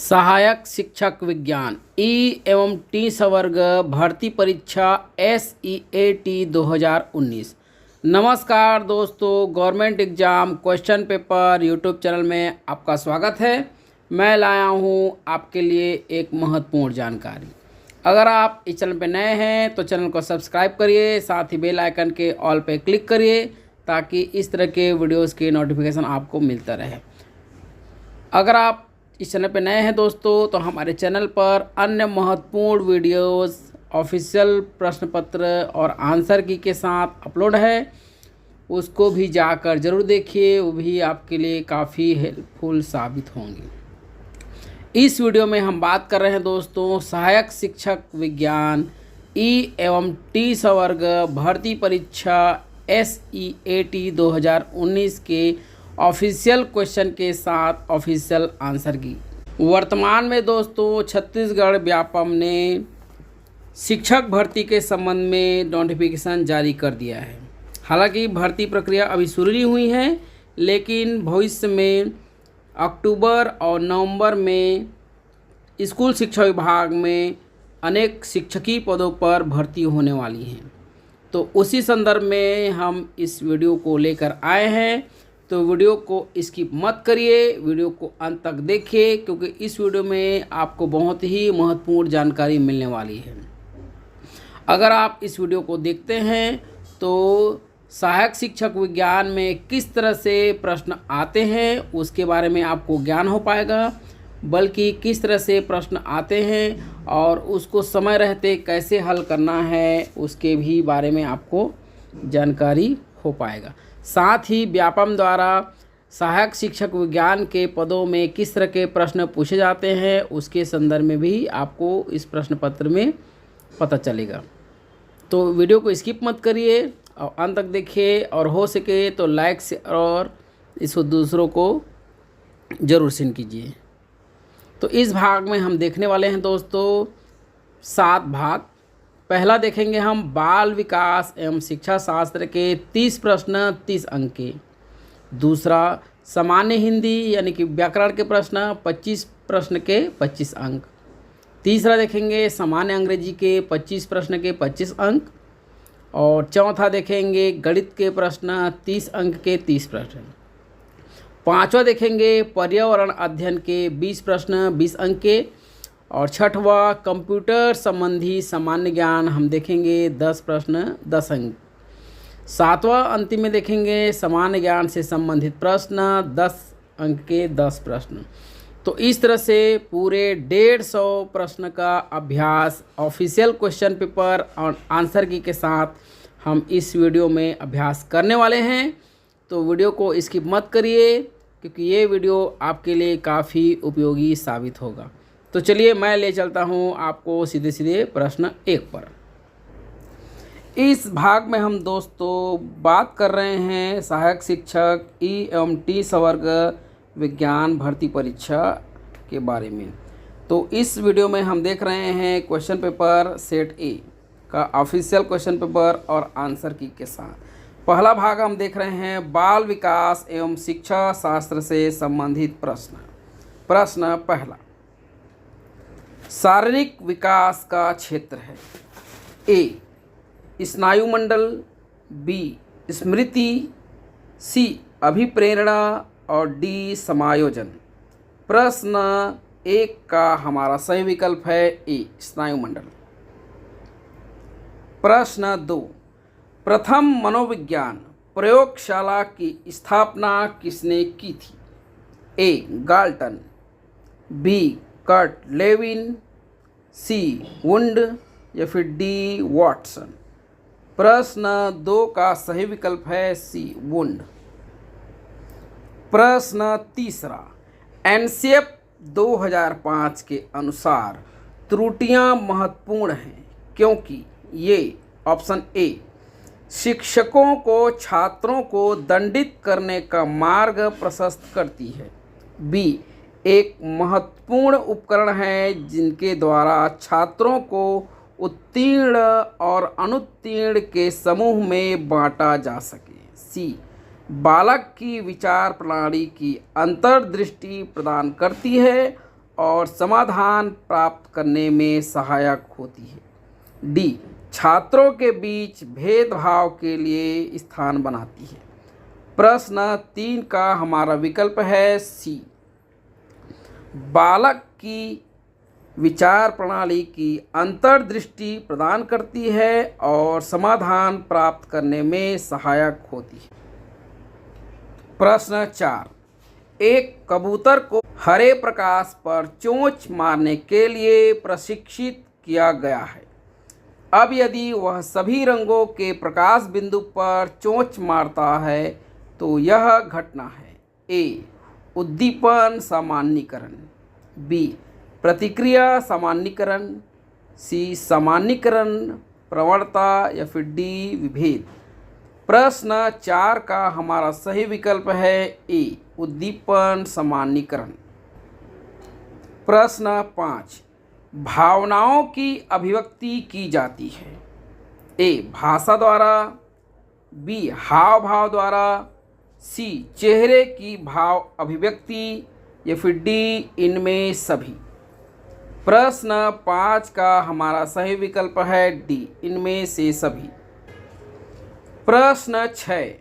सहायक शिक्षक विज्ञान ई एवं टी संवर्ग भर्ती परीक्षा SEAT 2019। नमस्कार दोस्तों, government exam question paper YouTube channel में आपका स्वागत है। मैं लाया हूँ आपके लिए एक महत्वपूर्ण जानकारी। अगर आप इस चैनल पर नए हैं तो चैनल को सब्सक्राइब करिए, साथ ही बेल आइकन के ऑल पे क्लिक करिए ताकि इस तरह के वीडियोज़ के नोटिफिकेशन आपको मिलता रहे। अगर आप इस चैनल पे नए हैं दोस्तों तो हमारे चैनल पर अन्य महत्वपूर्ण वीडियोस, ऑफिशियल प्रश्न पत्र और आंसर की के साथ अपलोड है, उसको भी जाकर ज़रूर देखिए, वो भी आपके लिए काफ़ी हेल्पफुल साबित होंगी। इस वीडियो में हम बात कर रहे हैं दोस्तों सहायक शिक्षक विज्ञान ई एवं टी संवर्ग भर्ती परीक्षा SEAT 2019 के ऑफिशियल क्वेश्चन के साथ ऑफिशियल आंसर की। वर्तमान में दोस्तों छत्तीसगढ़ व्यापम ने शिक्षक भर्ती के संबंध में नोटिफिकेशन जारी कर दिया है। हालांकि भर्ती प्रक्रिया अभी शुरू नहीं हुई है, लेकिन भविष्य में अक्टूबर और नवंबर में स्कूल शिक्षा विभाग में अनेक शिक्षकी पदों पर भर्ती होने वाली हैं। तो उसी संदर्भ में हम इस वीडियो को लेकर आए हैं। तो वीडियो को स्किप मत करिए, वीडियो को अंत तक देखिए, क्योंकि इस वीडियो में आपको बहुत ही महत्वपूर्ण जानकारी मिलने वाली है। अगर आप इस वीडियो को देखते हैं तो सहायक शिक्षक विज्ञान में किस तरह से प्रश्न आते हैं उसके बारे में आपको ज्ञान हो पाएगा, बल्कि किस तरह से प्रश्न आते हैं और उसको समय रहते कैसे हल करना है उसके भी बारे में आपको जानकारी हो पाएगा। साथ ही व्यापम द्वारा सहायक शिक्षक विज्ञान के पदों में किस तरह के प्रश्न पूछे जाते हैं उसके संदर्भ में भी आपको इस प्रश्न पत्र में पता चलेगा। तो वीडियो को स्किप मत करिए और अंत तक देखिए, और हो सके तो लाइक से और इसको दूसरों को ज़रूर शेयर कीजिए। तो इस भाग में हम देखने वाले हैं दोस्तों 7 भाग। पहला देखेंगे हम बाल विकास एवं शिक्षा शास्त्र के 30 प्रश्न 30 अंक के। दूसरा सामान्य हिंदी यानी कि व्याकरण के प्रश्न 25 प्रश्न के 25 अंक। तीसरा देखेंगे सामान्य अंग्रेजी के 25 प्रश्न के 25 अंक। और चौथा देखेंगे गणित के प्रश्न 30 अंक के 30 प्रश्न। पांचवा देखेंगे पर्यावरण अध्ययन के 20 प्रश्न 20 अंक के। और छठवा कंप्यूटर संबंधी सामान्य ज्ञान हम देखेंगे 10 प्रश्न 10 अंक। सातवां अंतिम में देखेंगे सामान्य ज्ञान से संबंधित प्रश्न 10 अंक के 10 प्रश्न। तो इस तरह से पूरे 150 प्रश्न का अभ्यास ऑफिशियल क्वेश्चन पेपर और आंसर की के साथ हम इस वीडियो में अभ्यास करने वाले हैं। तो वीडियो को स्किप मत करिए, क्योंकि ये वीडियो आपके लिए काफ़ी उपयोगी साबित होगा। तो चलिए मैं ले चलता हूँ आपको सीधे सीधे प्रश्न 1 पर। इस भाग में हम दोस्तों बात कर रहे हैं सहायक शिक्षक ई एवं टी संवर्ग विज्ञान भर्ती परीक्षा के बारे में। तो इस वीडियो में हम देख रहे हैं क्वेश्चन पेपर सेट ए का ऑफिशियल क्वेश्चन पेपर और आंसर की के साथ। पहला भाग हम देख रहे हैं बाल विकास एवं शिक्षा शास्त्र से संबंधित प्रश्न। प्रश्न पहला, शारीरिक विकास का क्षेत्र है। ए स्नायुमंडल, बी स्मृति, सी अभिप्रेरणा और डी समायोजन। प्रश्न 1 का हमारा सही विकल्प है ए स्नायुमंडल। प्रश्न 2, प्रथम मनोविज्ञान प्रयोगशाला की स्थापना किसने की थी? ए गाल्टन, बी कर्ट लेविन, सी वुंड या फिर डी वॉटसन। प्रश्न 2 का सही विकल्प है सी वुंड। प्रश्न तीसरा, एनसीएफ 2005 के अनुसार त्रुटियां महत्वपूर्ण हैं क्योंकि ये ऑप्शन ए शिक्षकों को छात्रों को दंडित करने का मार्ग प्रशस्त करती है, बी एक महत्वपूर्ण उपकरण है जिनके द्वारा छात्रों को उत्तीर्ण और अनुत्तीर्ण के समूह में बांटा जा सके, सी बालक की विचार प्रणाली की अंतर्दृष्टि प्रदान करती है और समाधान प्राप्त करने में सहायक होती है। डी, छात्रों के बीच भेदभाव के लिए स्थान बनाती है। प्रश्न 3 का हमारा विकल्प है सी, बालक की विचार प्रणाली की अंतर्दृष्टि प्रदान करती है और समाधान प्राप्त करने में सहायक होती है। प्रश्न 4, एक कबूतर को हरे प्रकाश पर चोंच मारने के लिए प्रशिक्षित किया गया है। अब यदि वह सभी रंगों के प्रकाश बिंदु पर चोंच मारता है तो यह घटना है। ए, उद्दीपन सामान्यीकरण, बी, प्रतिक्रिया सामान्यीकरण, सी, सामान्यीकरण प्रवणता या फिर डी, विभेद। प्रश्न 4 का हमारा सही विकल्प है ए, उद्दीपन सामान्यीकरण। प्रश्न 5, भावनाओं की अभिव्यक्ति की जाती है। ए, भाषा द्वारा, बी, हाव भाव द्वारा, सी, चेहरे की भाव अभिव्यक्ति या फिर डी, इनमें सभी। प्रश्न 5 का हमारा सही विकल्प है डी, इनमें से सभी। प्रश्न 6,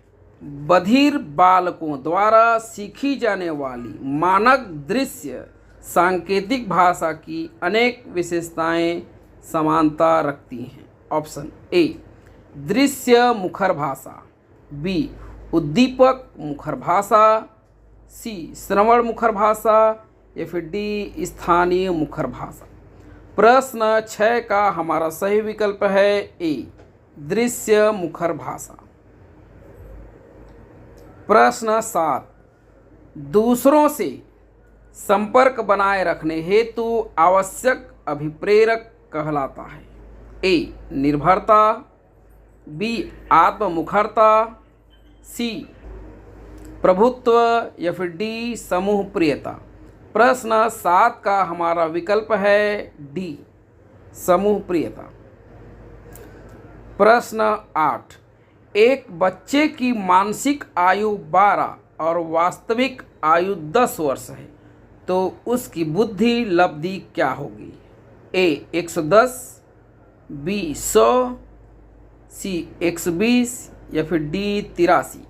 बधिर बालकों द्वारा सीखी जाने वाली मानक दृश्य सांकेतिक भाषा की अनेक विशेषताएं समानता रखती हैं। ऑप्शन ए, दृश्य मुखर भाषा, बी, उद्दीपक मुखर भाषा, सी, श्रवण मुखर भाषा या फिर डी, स्थानीय मुखर भाषा। प्रश्न 6 का हमारा सही विकल्प है ए, दृश्य मुखर भाषा। प्रश्न 7, दूसरों से संपर्क बनाए रखने हेतु आवश्यक अभिप्रेरक कहलाता है। ए, निर्भरता, बी, आत्ममुखरता, सी, प्रभुत्व या फिर डी, समूह प्रियता। प्रश्न 7 का हमारा विकल्प है डी, समूह प्रियता। प्रश्न 8, एक बच्चे की मानसिक आयु 12 और वास्तविक आयु 10 वर्ष है तो उसकी बुद्धि लब्धि क्या होगी। ए, 110, बी, 100, सी, 120 या फिर डी, 83।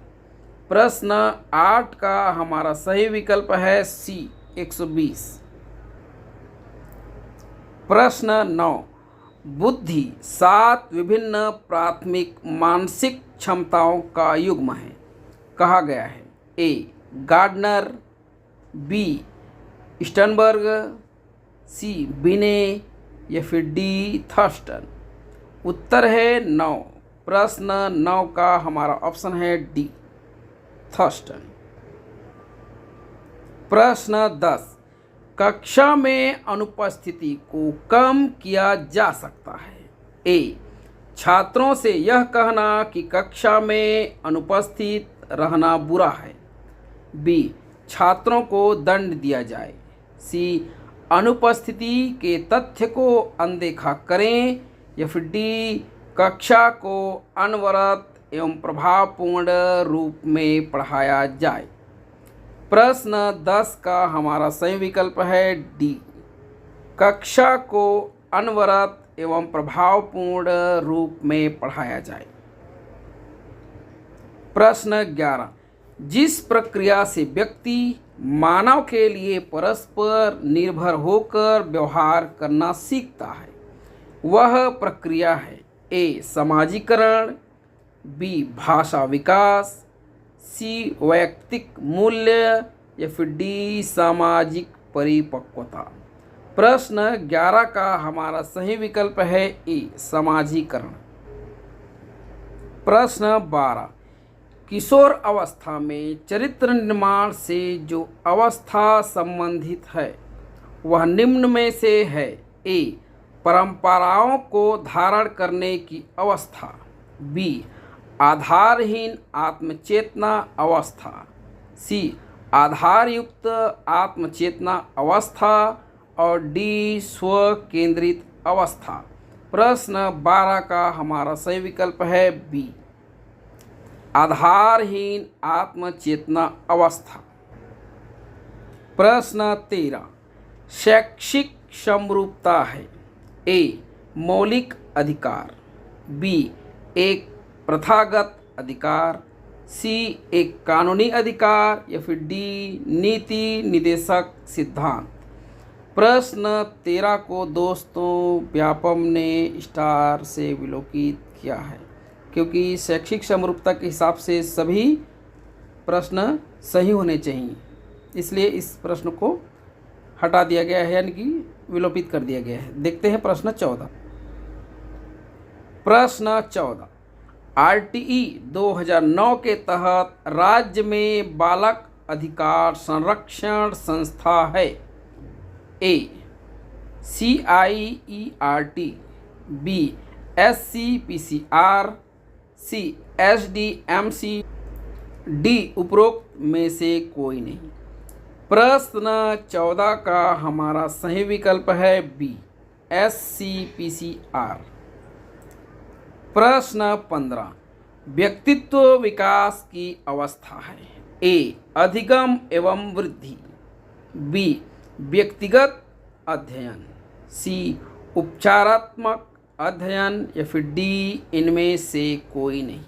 प्रश्न 8 का हमारा सही विकल्प है सी, 120। प्रश्न 9, बुद्धि 7 विभिन्न प्राथमिक मानसिक क्षमताओं का युग्म है कहा गया है। ए, गार्डनर, बी, स्टर्नबर्ग, सी, बिने या फिर डी, थर्स्टन। उत्तर है 9। प्रश्न 9 का हमारा ऑप्शन है डी, थर्स्टन। प्रश्न 10, कक्षा में अनुपस्थिति को कम किया जा सकता है। ए, छात्रों से यह कहना कि कक्षा में अनुपस्थित रहना बुरा है। बी, छात्रों को दंड दिया जाए। सी, अनुपस्थिति के तथ्य को अनदेखा करें या फिर डी, कक्षा को अनवरत एवं प्रभावपूर्ण रूप में पढ़ाया जाए। प्रश्न 10 का हमारा सही विकल्प है डी, कक्षा को अनवरत एवं प्रभावपूर्ण रूप में पढ़ाया जाए। प्रश्न 11, जिस प्रक्रिया से व्यक्ति मानव के लिए परस्पर निर्भर होकर व्यवहार करना सीखता है वह प्रक्रिया है। ए, समाजीकरण, बी, भाषा विकास, सी, वैयक्तिक मूल्य या फिर डी, सामाजिक परिपक्वता। प्रश्न 11 का हमारा सही विकल्प है ए, समाजीकरण। प्रश्न 12, किशोर अवस्था में चरित्र निर्माण से जो अवस्था संबंधित है वह निम्न में से है। ए, परंपराओं को धारण करने की अवस्था, बी, आधारहीन आत्मचेतना अवस्था, सी, आधारयुक्त आत्मचेतना अवस्था और डी, स्व केंद्रित अवस्था। प्रश्न 12 का हमारा सही विकल्प है बी, आधारहीन आत्मचेतना अवस्था। प्रश्न 13, शैक्षिक समरूपता है? ए मौलिक अधिकार, बी एक प्रथागत अधिकार, सी एक कानूनी अधिकार, या फिर डी नीति निदेशक सिद्धांत। प्रश्न 13 को दोस्तों व्यापम ने स्टार से विलोकित किया है, क्योंकि शैक्षिक समरूपता के हिसाब से सभी प्रश्न सही होने चाहिए, इसलिए इस प्रश्न को हटा दिया गया है, यानी कि विलोपित कर दिया गया है। देखते हैं प्रश्न 14। प्रश्न 14, आरटीई 2009 के तहत राज्य में बालक अधिकार संरक्षण संस्था है? ए CIERT, बी SCPCR, सी SDMC, डी उपरोक्त में से कोई नहीं। प्रश्न 14 का हमारा सही विकल्प है बी SCPCR। प्रश्न 15, व्यक्तित्व विकास की अवस्था है? ए अधिगम एवं वृद्धि, बी व्यक्तिगत अध्ययन, सी उपचारात्मक अध्ययन, या फिर डी इनमें से कोई नहीं।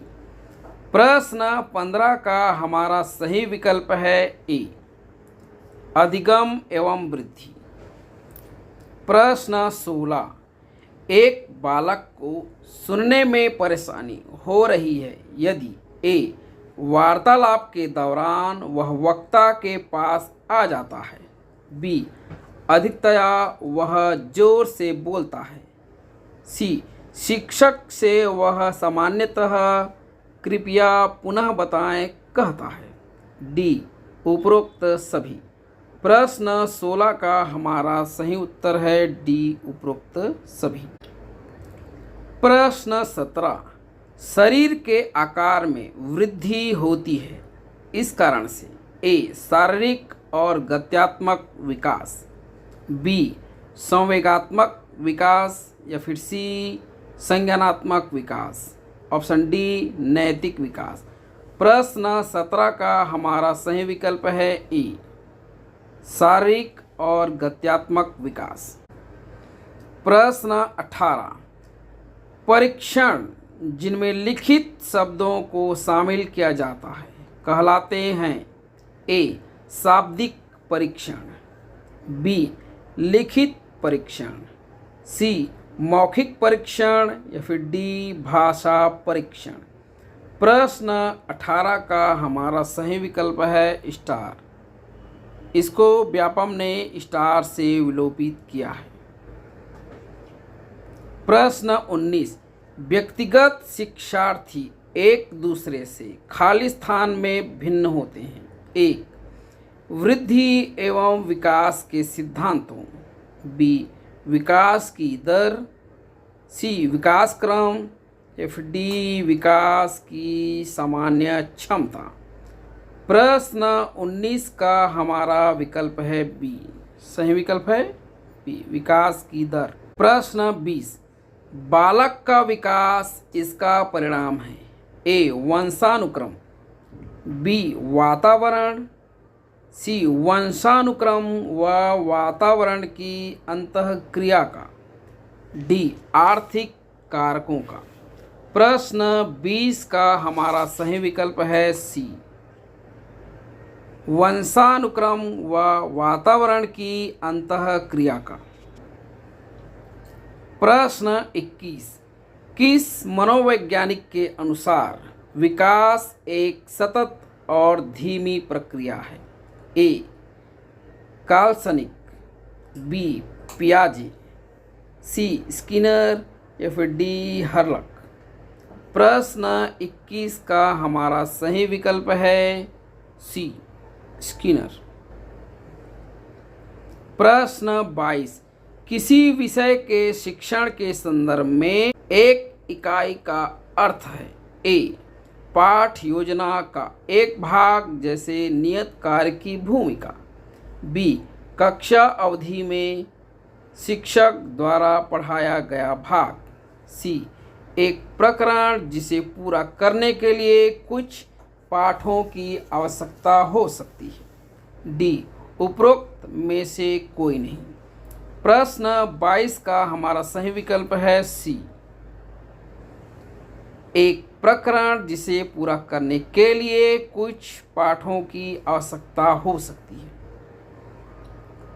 प्रश्न 15 का हमारा सही विकल्प है ए अधिगम एवं वृद्धि। प्रश्न 16, एक बालक को सुनने में परेशानी हो रही है यदि ए वार्तालाप के दौरान वह वक्ता के पास आ जाता है, बी अधिकतया वह जोर से बोलता है, सी शिक्षक से वह सामान्यतः कृपया पुनः बताएं कहता है, डी उपरोक्त सभी। प्रश्न 16 का हमारा सही उत्तर है डी उपरोक्त सभी। प्रश्न 17, शरीर के आकार में वृद्धि होती है इस कारण से? ए शारीरिक और गत्यात्मक विकास, बी संवेगात्मक विकास, या फिर सी संज्ञानात्मक विकास, ऑप्शन डी नैतिक विकास। प्रश्न 17 का हमारा सही विकल्प है ई शारीरिक और गत्यात्मक विकास। प्रश्न 18, परीक्षण जिनमें लिखित शब्दों को शामिल किया जाता है कहलाते हैं? ए शाब्दिक परीक्षण, बी लिखित परीक्षण, सी मौखिक परीक्षण, या फिर डी भाषा परीक्षण। प्रश्न 18 का हमारा सही विकल्प है स्टार, इसको व्यापम ने स्टार से विलोपित किया है। प्रश्न 19, व्यक्तिगत शिक्षार्थी एक दूसरे से खाली स्थान में भिन्न होते हैं? एक वृद्धि एवं विकास के सिद्धांतों, बी विकास की दर, सी विकास क्रम, या फिर डी विकास की सामान्य क्षमता। प्रश्न 19 का हमारा विकल्प है बी, सही विकल्प है बी विकास की दर। प्रश्न 20, बालक का विकास इसका परिणाम है? ए वंशानुक्रम, बी वातावरण, सी वंशानुक्रम व वातावरण की अंतःक्रिया का, डी आर्थिक कारकों का। प्रश्न 20 का हमारा सही विकल्प है सी वंशानुक्रम व वातावरण की अंतःक्रिया का। प्रश्न 21, किस मनोवैज्ञानिक के अनुसार विकास एक सतत और धीमी प्रक्रिया है? ए काल्सनिक, बी पियाजे, सी स्किनर, या फिर डी हर्लक। प्रश्न 21 का हमारा सही विकल्प है सी स्किनर। प्रश्न 22, किसी विषय के शिक्षण के संदर्भ में एक इकाई का अर्थ है? ए पाठ योजना का एक भाग जैसे नियत कार्य की भूमिका, बी कक्षा अवधि में शिक्षक द्वारा पढ़ाया गया भाग, सी एक प्रकरण जिसे पूरा करने के लिए कुछ पाठों की आवश्यकता हो सकती है, डी उपरोक्त में से कोई नहीं। प्रश्न 22 का हमारा सही विकल्प है सी, एक प्रकरण जिसे पूरा करने के लिए कुछ पाठों की आवश्यकता हो सकती है।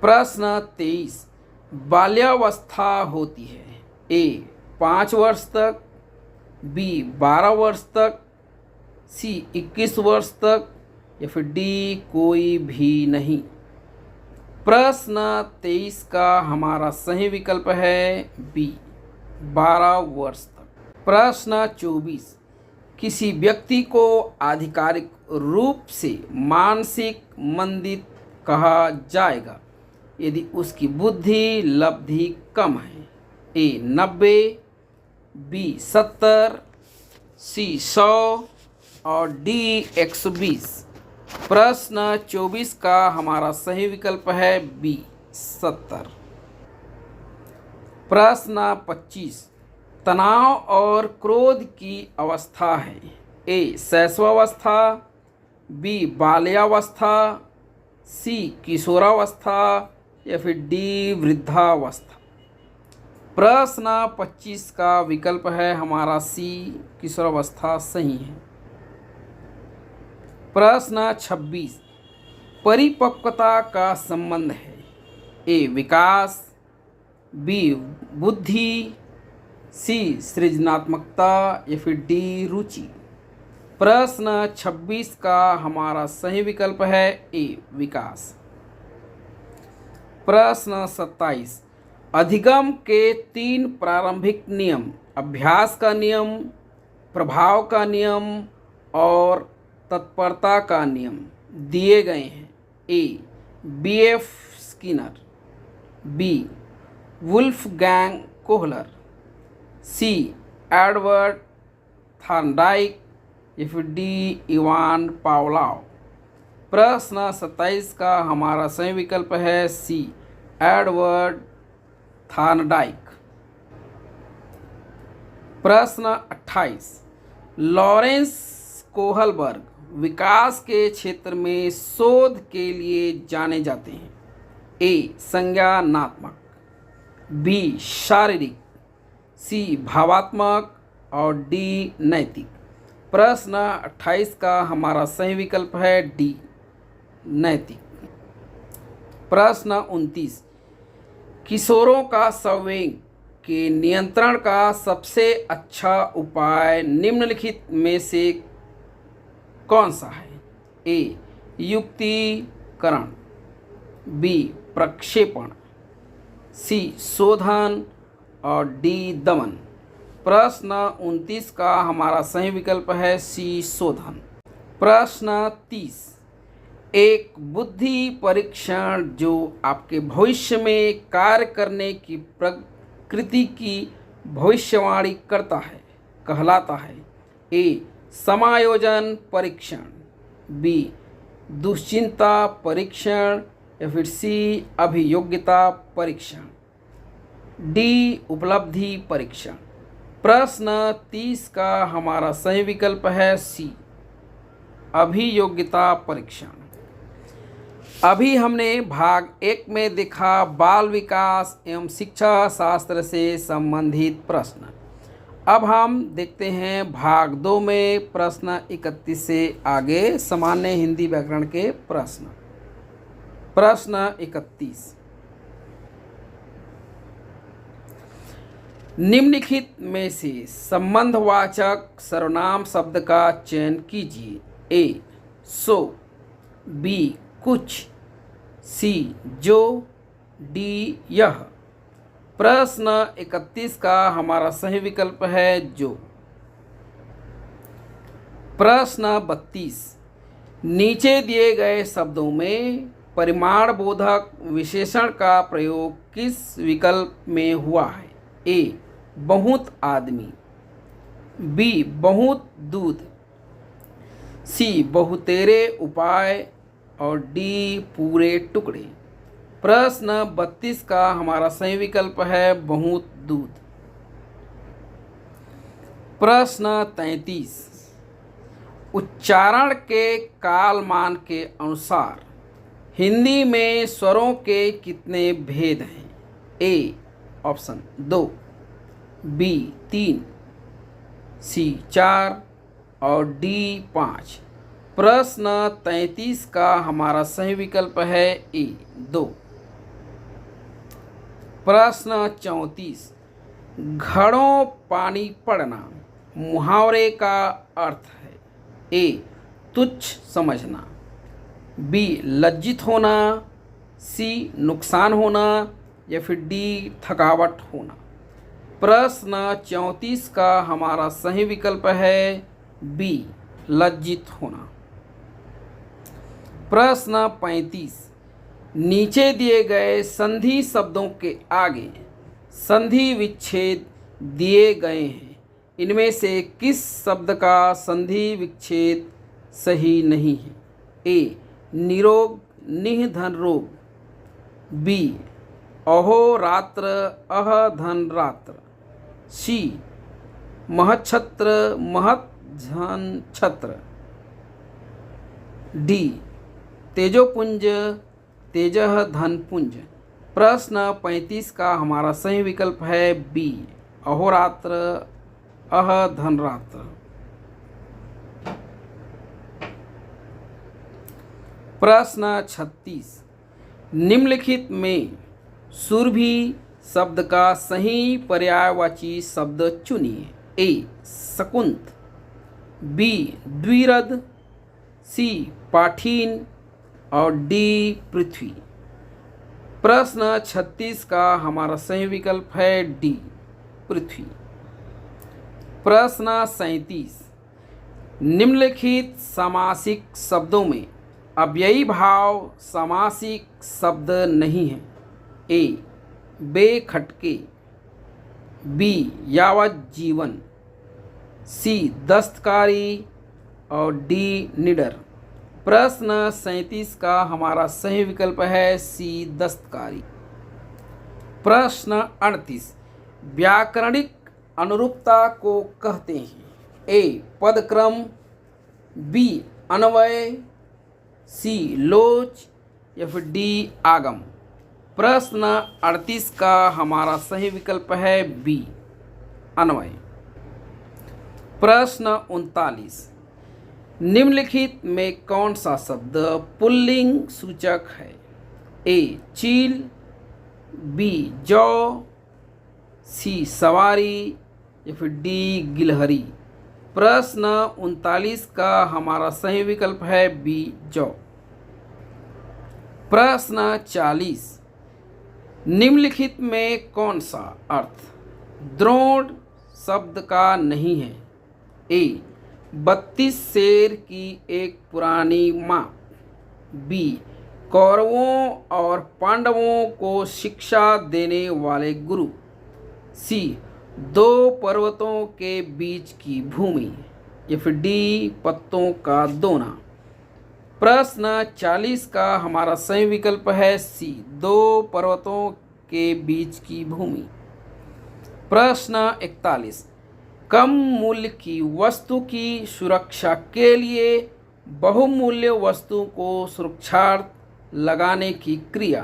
प्रश्न 23, बाल्यावस्था होती है ए 5 वर्ष तक, बी 12 वर्ष तक, सी 21 वर्ष तक, या फिर डी कोई भी नहीं। प्रश्न 23 का हमारा सही विकल्प है बी 12 वर्ष तक। प्रश्न 24, किसी व्यक्ति को आधिकारिक रूप से मानसिक मंदित कहा जाएगा यदि उसकी बुद्धि लब्धि कम है। ए 90, बी 70, सी 100 और डी 120। प्रश्न 24 का हमारा सही विकल्प है बी 70। प्रश्न 25, तनाव और क्रोध की अवस्था है। ए शैशवावस्था, बी बाल्यावस्था, सी किशोरावस्था, या फिर डी वृद्धावस्था। प्रश्न 25 का विकल्प है हमारा सी किशोरावस्था सही है। प्रश्न 26, परिपक्वता का संबंध है। ए विकास, बी बुद्धि, सी सृजनात्मकता, या फिर डी रुचि। प्रश्न 26 का हमारा सही विकल्प है ए विकास। प्रश्न 27, अधिगम के 3 प्रारंभिक नियम अभ्यास का नियम, प्रभाव का नियम और तत्परता का नियम दिए गए हैं। A B.F. Skinner, B Wolfgang Kohler, C Edward Thorndike, या फिर डी इवान पावलोव। प्रश्न 27 का हमारा सही विकल्प है सी एडवर्ड थॉर्नडाइक। प्रश्न 28, लॉरेंस कोहलबर्ग विकास के क्षेत्र में शोध के लिए जाने जाते हैं। ए संज्ञानात्मक, बी शारीरिक, सी भावात्मक और डी नैतिक। प्रश्न 28 का हमारा सही विकल्प है डी नैतिक। प्रश्न 29, किशोरों का संवेग के नियंत्रण का सबसे अच्छा उपाय निम्नलिखित में से कौन सा है। ए युक्तिकरण, बी प्रक्षेपण, सी शोधन और डी दमन। प्रश्न 29 का हमारा सही विकल्प है सी शोधन। प्रश्न 30, एक बुद्धि परीक्षण जो आपके भविष्य में कार्य करने की प्रकृति की भविष्यवाणी करता है कहलाता है। ए समायोजन परीक्षण, बी दुश्चिंता परीक्षण, या फिर सी अभियोग्यता परीक्षण, डी उपलब्धि परीक्षण। प्रश्न 30 का हमारा सही विकल्प है सी अभियोग्यता परीक्षण। अभी हमने भाग 1 में देखा बाल विकास एवं शिक्षा शास्त्र से संबंधित प्रश्न। अब हम देखते हैं भाग 2 में प्रश्न 31 से आगे सामान्य हिंदी व्याकरण के प्रश्न। प्रश्न 31, निम्नलिखित में से संबंधवाचक सर्वनाम शब्द का चयन कीजिए। ए सो, बी कुछ, सी जो, डी यह। प्रश्न 31 का हमारा सही विकल्प है जो। प्रश्न 32, नीचे दिए गए शब्दों में परिमाण बोधक विशेषण का प्रयोग किस विकल्प में हुआ है। ए बहुत आदमी, बी बहुत दूध, सी बहुतेरे उपाय और डी पूरे टुकड़े। प्रश्न 32 का हमारा सही विकल्प है बहुत दूध। प्रश्न 33, उच्चारण के कालमान के अनुसार हिंदी में स्वरों के कितने भेद हैं? ए ऑप्शन 2, बी 3, सी 4 और डी 5। प्रश्न 33 का हमारा सही विकल्प है ए 2। प्रश्न 34, घड़ों पानी पड़ना मुहावरे का अर्थ है? ए तुच्छ समझना, बी लज्जित होना, सी नुकसान होना या फिर डी थकावट होना। प्रश्न 34 का हमारा सही विकल्प है बी लज्जित होना। प्रश्न 35, नीचे दिए गए संधि शब्दों के आगे संधि विच्छेद दिए गए हैं, इनमें से किस शब्द का संधि विच्छेद सही नहीं है? ए निरोग निह धन रोग, बी अहोरात्र अह धन रात्र, सी महच्छत्र महत धन छत्र, डी तेजोपुंज तेजह धन पुंज। प्रश्न 35 का हमारा सही विकल्प है बी अहोरात्र अह धन रात्र। प्रश्न 36, निम्नलिखित में सुरभि शब्द का सही पर्यायवाची शब्द चुनिए। ए शकुंत, बी द्विरद, सी पाठीन और डी पृथ्वी। प्रश्न 36 का हमारा सही विकल्प है डी पृथ्वी। प्रश्न 37, निम्नलिखित समासिक शब्दों में अव्ययी भाव समासिक शब्द नहीं है? ए बेखटके, बी यावत जीवन, सी दस्तकारी और डी निडर। प्रश्न 37 का हमारा सही विकल्प है सी दस्तकारी। प्रश्न 38, व्याकरणिक अनुरूपता को कहते हैं? ए पदक्रम, बी अन्वय, सी लोच या फिर डी आगम। प्रश्न 38 का हमारा सही विकल्प है बी अन्वय। प्रश्न 39, निम्नलिखित में कौन सा शब्द पुल्लिंग सूचक है? ए चील, बी जौ, सी सवारी या फिर डी गिलहरी। प्रश्न 39 का हमारा सही विकल्प है बी जौ। प्रश्न 40, निम्नलिखित में कौन सा अर्थ द्रोण शब्द का नहीं है? ए 32 शेर की एक पुरानी माँ, बी कौरवों और पांडवों को शिक्षा देने वाले गुरु, सी दो पर्वतों के बीच की भूमि या फिर डी पत्तों का दोना। प्रश्न 40 का हमारा सही विकल्प है सी दो पर्वतों के बीच की भूमि। प्रश्न 41, कम मूल्य की वस्तु की सुरक्षा के लिए बहुमूल्य वस्तु को सुरक्षार्थ लगाने की क्रिया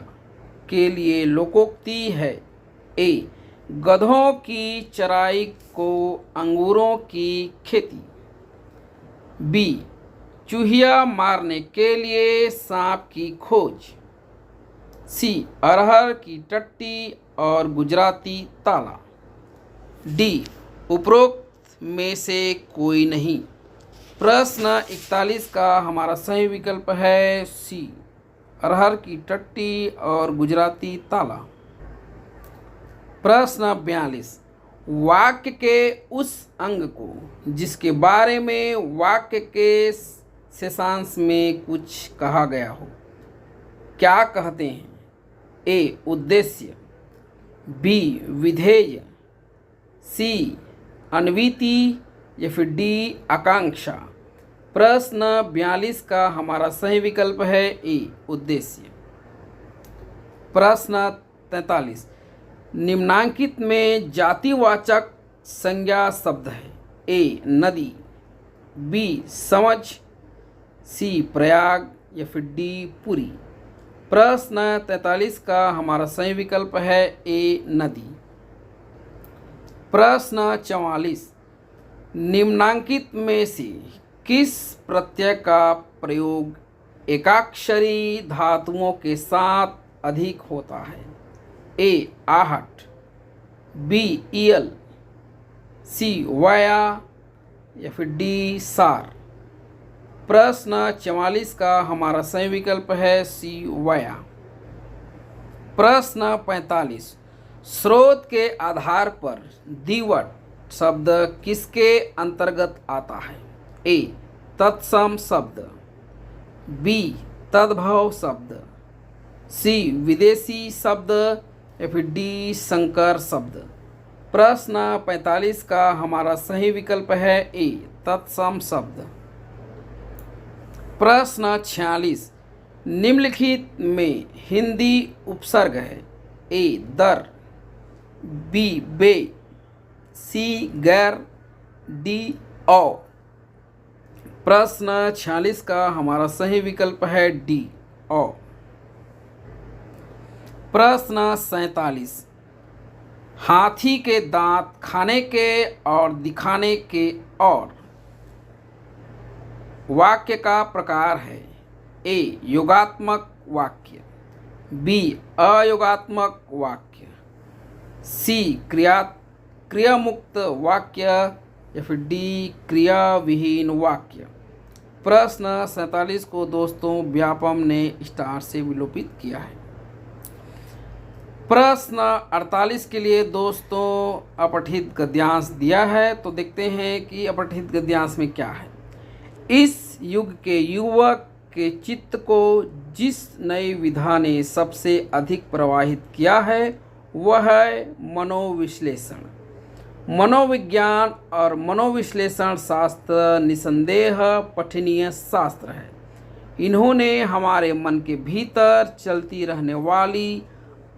के लिए लोकोक्ति है? ए गधों की चराई को अंगूरों की खेती, बी चूहिया मारने के लिए सांप की खोज, सी अरहर की टट्टी और गुजराती ताला, डी उपरोक्त में से कोई नहीं। प्रश्न 41 का हमारा सही विकल्प है सी अरहर की टट्टी और गुजराती ताला। प्रश्न 42, वाक्य के उस अंग को जिसके बारे में वाक्य के शेषांश में कुछ कहा गया हो क्या कहते हैं? ए उद्देश्य, बी विधेय, सी अन्विति या फिर डी आकांक्षा। प्रश्न 42 का हमारा सही विकल्प है ए उद्देश्य। प्रश्न 43, निम्नांकित में जातिवाचक संज्ञा शब्द है? ए नदी, बी समझ, सी प्रयाग या फिर डी पुरी। प्रश्न 43 का हमारा सही विकल्प है ए नदी। प्रश्न 44, निम्नांकित में से किस प्रत्यय का प्रयोग एकाक्षरी धातुओं के साथ अधिक होता है? ए आहट, बी ईयल, सी वाया या फिर डी सार। प्रश्न 44 का हमारा सही विकल्प है सी वाया। प्रश्न 45, स्रोत के आधार पर द्विवट शब्द किसके अंतर्गत आता है? ए तत्सम शब्द, बी तद्भव शब्द, सी विदेशी शब्द या फिर डी संकर शब्द। प्रश्न 45 का हमारा सही विकल्प है ए तत्सम शब्द। प्रश्न 46, निम्नलिखित में हिंदी उपसर्ग है? ए दर, बी बे, सी गैर, डी औ। प्रश्न 46 का हमारा सही विकल्प है डी औ। प्रश्न 47, हाथी के दांत खाने के और दिखाने के और वाक्य का प्रकार है? ए योगात्मक वाक्य, बी अयोगात्मक वाक्य, सी क्रियामुक्त वाक्य या फिर डी क्रिया विहीन वाक्य। प्रश्न 47 को दोस्तों व्यापम ने स्टार से विलोपित किया है। प्रश्न 48 के लिए दोस्तों अपठित गद्यांश दिया है, तो देखते हैं कि अपठित गद्यांश में क्या है। इस युग के युवक के चित्त को जिस नई विधा ने सबसे अधिक प्रवाहित किया है वह है मनोविश्लेषण। मनोविज्ञान और मनोविश्लेषण शास्त्र निसंदेह पठनीय शास्त्र है। इन्होंने हमारे मन के भीतर चलती रहने वाली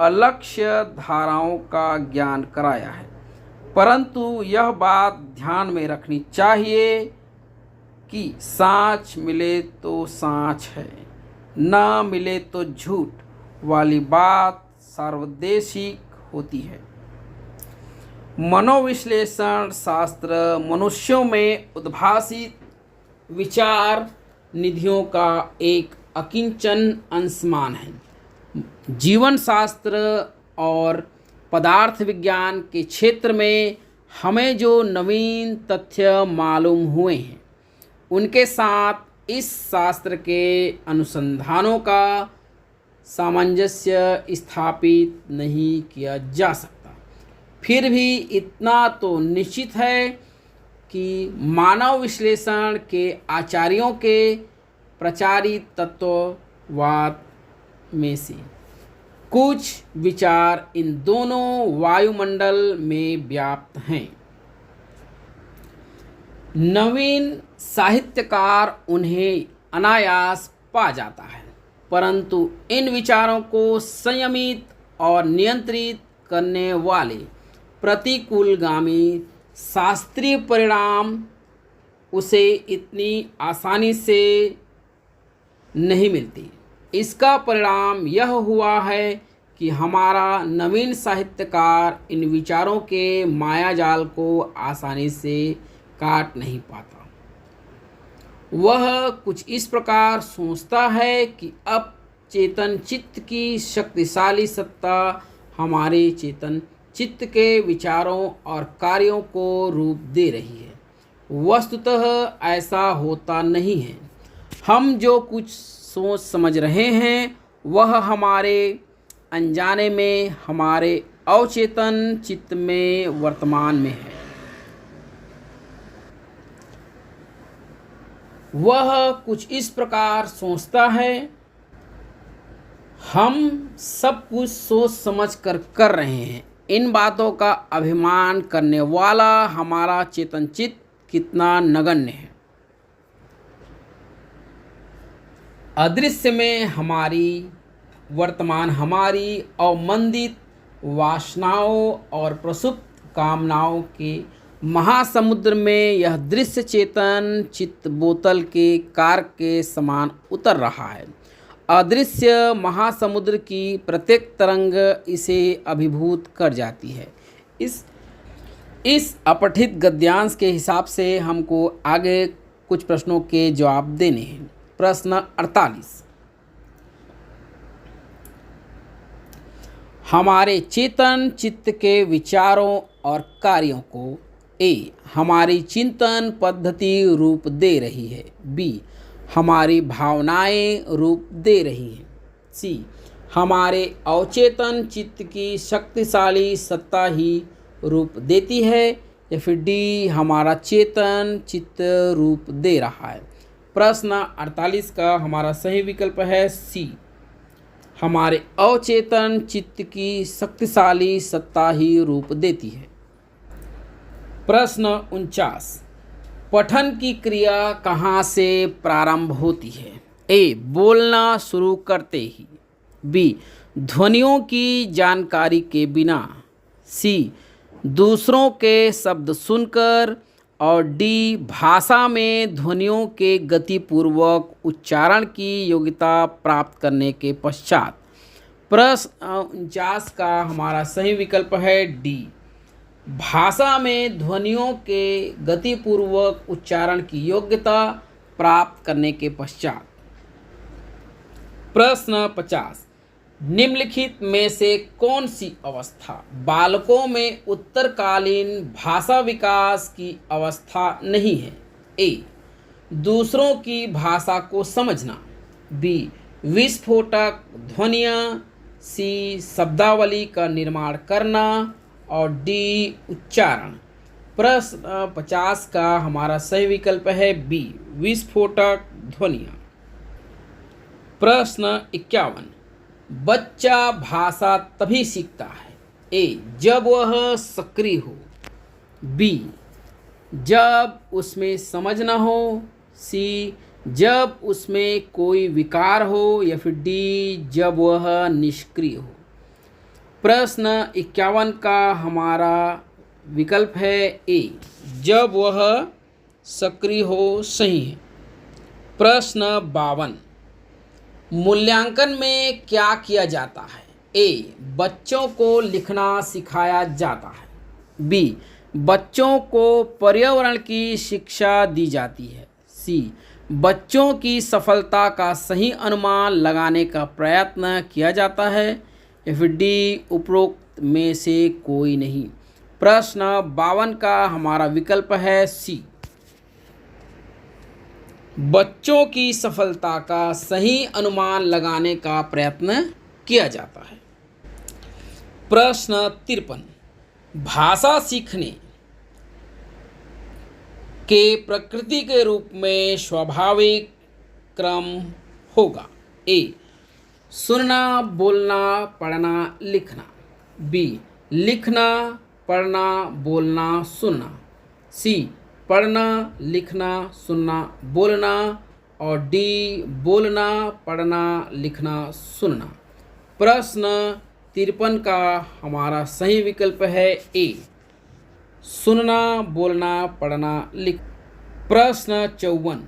अलक्ष्य धाराओं का ज्ञान कराया है। परंतु यह बात ध्यान में रखनी चाहिए कि सांच मिले तो सांच है, ना मिले तो झूठ वाली बात सार्वदेशिक होती है। मनोविश्लेषण शास्त्र मनुष्यों में उद्भासित विचार निधियों का एक अकिंचन अंशमान है। जीवन शास्त्र और पदार्थ विज्ञान के क्षेत्र में हमें जो नवीन तथ्य मालूम हुए हैं उनके साथ इस शास्त्र के अनुसंधानों का सामंजस्य स्थापित नहीं किया जा सकता। फिर भी इतना तो निश्चित है कि मानव विश्लेषण के आचार्यों के प्रचारित तत्ववाद में से कुछ विचार इन दोनों वायुमंडल में व्याप्त हैं। नवीन साहित्यकार उन्हें अनायास पा जाता है, परंतु इन विचारों को संयमित और नियंत्रित करने वाले प्रतिकूलगामी शास्त्रीय परिणाम उसे इतनी आसानी से नहीं मिलती। इसका परिणाम यह हुआ है कि हमारा नवीन साहित्यकार इन विचारों के मायाजाल को आसानी से काट नहीं पाता। वह कुछ इस प्रकार सोचता है कि अब चेतन चित्त की शक्तिशाली सत्ता हमारे चेतन चित्त के विचारों और कार्यों को रूप दे रही है। वस्तुतः ऐसा होता नहीं है। हम जो कुछ सोच समझ रहे हैं वह हमारे अनजाने में हमारे अवचेतन चित्त में वर्तमान में है। वह कुछ इस प्रकार सोचता है, हम सब कुछ सोच समझ कर रहे हैं। इन बातों का अभिमान करने वाला हमारा चेतन चित्त कितना नगण्य है। अदृश्य में हमारी वर्तमान हमारी अवमंदित वासनाओं और प्रसुप्त कामनाओं के महासमुद्र में यह दृश्य चेतन चित्त बोतल के कार के समान उतर रहा है। अदृश्य महासमुद्र की प्रत्येक तरंग इसे अभिभूत कर जाती है। इस अपठित गद्यांश के हिसाब से हमको आगे कुछ प्रश्नों के जवाब देने हैं। प्रश्न 48, हमारे चेतन चित्त के विचारों और कार्यों को ए हमारी चिंतन पद्धति रूप दे रही है, बी हमारी भावनाएं रूप दे रही हैं, सी हमारे अवचेतन चित्त की शक्तिशाली सत्ता ही रूप देती है, या फिर डी हमारा चेतन चित्त रूप दे रहा है। प्रश्न 48 का हमारा सही विकल्प है सी, हमारे अवचेतन चित्त की शक्तिशाली सत्ता ही रूप देती है। प्रश्न 49, पठन की क्रिया कहाँ से प्रारंभ होती है? ए बोलना शुरू करते ही, बी ध्वनियों की जानकारी के बिना, सी दूसरों के शब्द सुनकर, और डी भाषा में ध्वनियों के गतिपूर्वक उच्चारण की योग्यता प्राप्त करने के पश्चात। प्रश्न 49 का हमारा सही विकल्प है डी, भाषा में ध्वनियों के गतिपूर्वक उच्चारण की योग्यता प्राप्त करने के पश्चात। प्रश्न 50, निम्नलिखित में से कौन सी अवस्था बालकों में उत्तरकालीन भाषा विकास की अवस्था नहीं है? ए दूसरों की भाषा को समझना, बी विस्फोटक ध्वनियाँ, सी शब्दावली का निर्माण करना, और डी उच्चारण। प्रश्न 50 का हमारा सही विकल्प है बी विस्फोटक ध्वनियाँ। प्रश्न 51, बच्चा भाषा तभी सीखता है? ए जब वह सक्रिय हो, बी जब उसमें समझ न हो, सी जब उसमें कोई विकार हो, या फिर डी जब वह निष्क्रिय हो। प्रश्न 51 का हमारा विकल्प है ए जब वह सक्रिय हो, सही है। प्रश्न 52, मूल्यांकन में क्या किया जाता है? ए बच्चों को लिखना सिखाया जाता है, बी बच्चों को पर्यावरण की शिक्षा दी जाती है, सी बच्चों की सफलता का सही अनुमान लगाने का प्रयत्न किया जाता है, या फिर डी उपरोक्त में से कोई नहीं। प्रश्न 52 का हमारा विकल्प है सी, बच्चों की सफलता का सही अनुमान लगाने का प्रयत्न किया जाता है। प्रश्न 53, भाषा सीखने के प्रकृति के रूप में स्वाभाविक क्रम होगा? ए सुनना, बोलना, पढ़ना, लिखना, बी लिखना, पढ़ना, बोलना, सुनना, सी पढ़ना, लिखना, सुनना, बोलना, और डी बोलना, पढ़ना, लिखना, सुनना। प्रश्न 53 का हमारा सही विकल्प है ए सुनना, बोलना, पढ़ना, लिख। प्रश्न 54,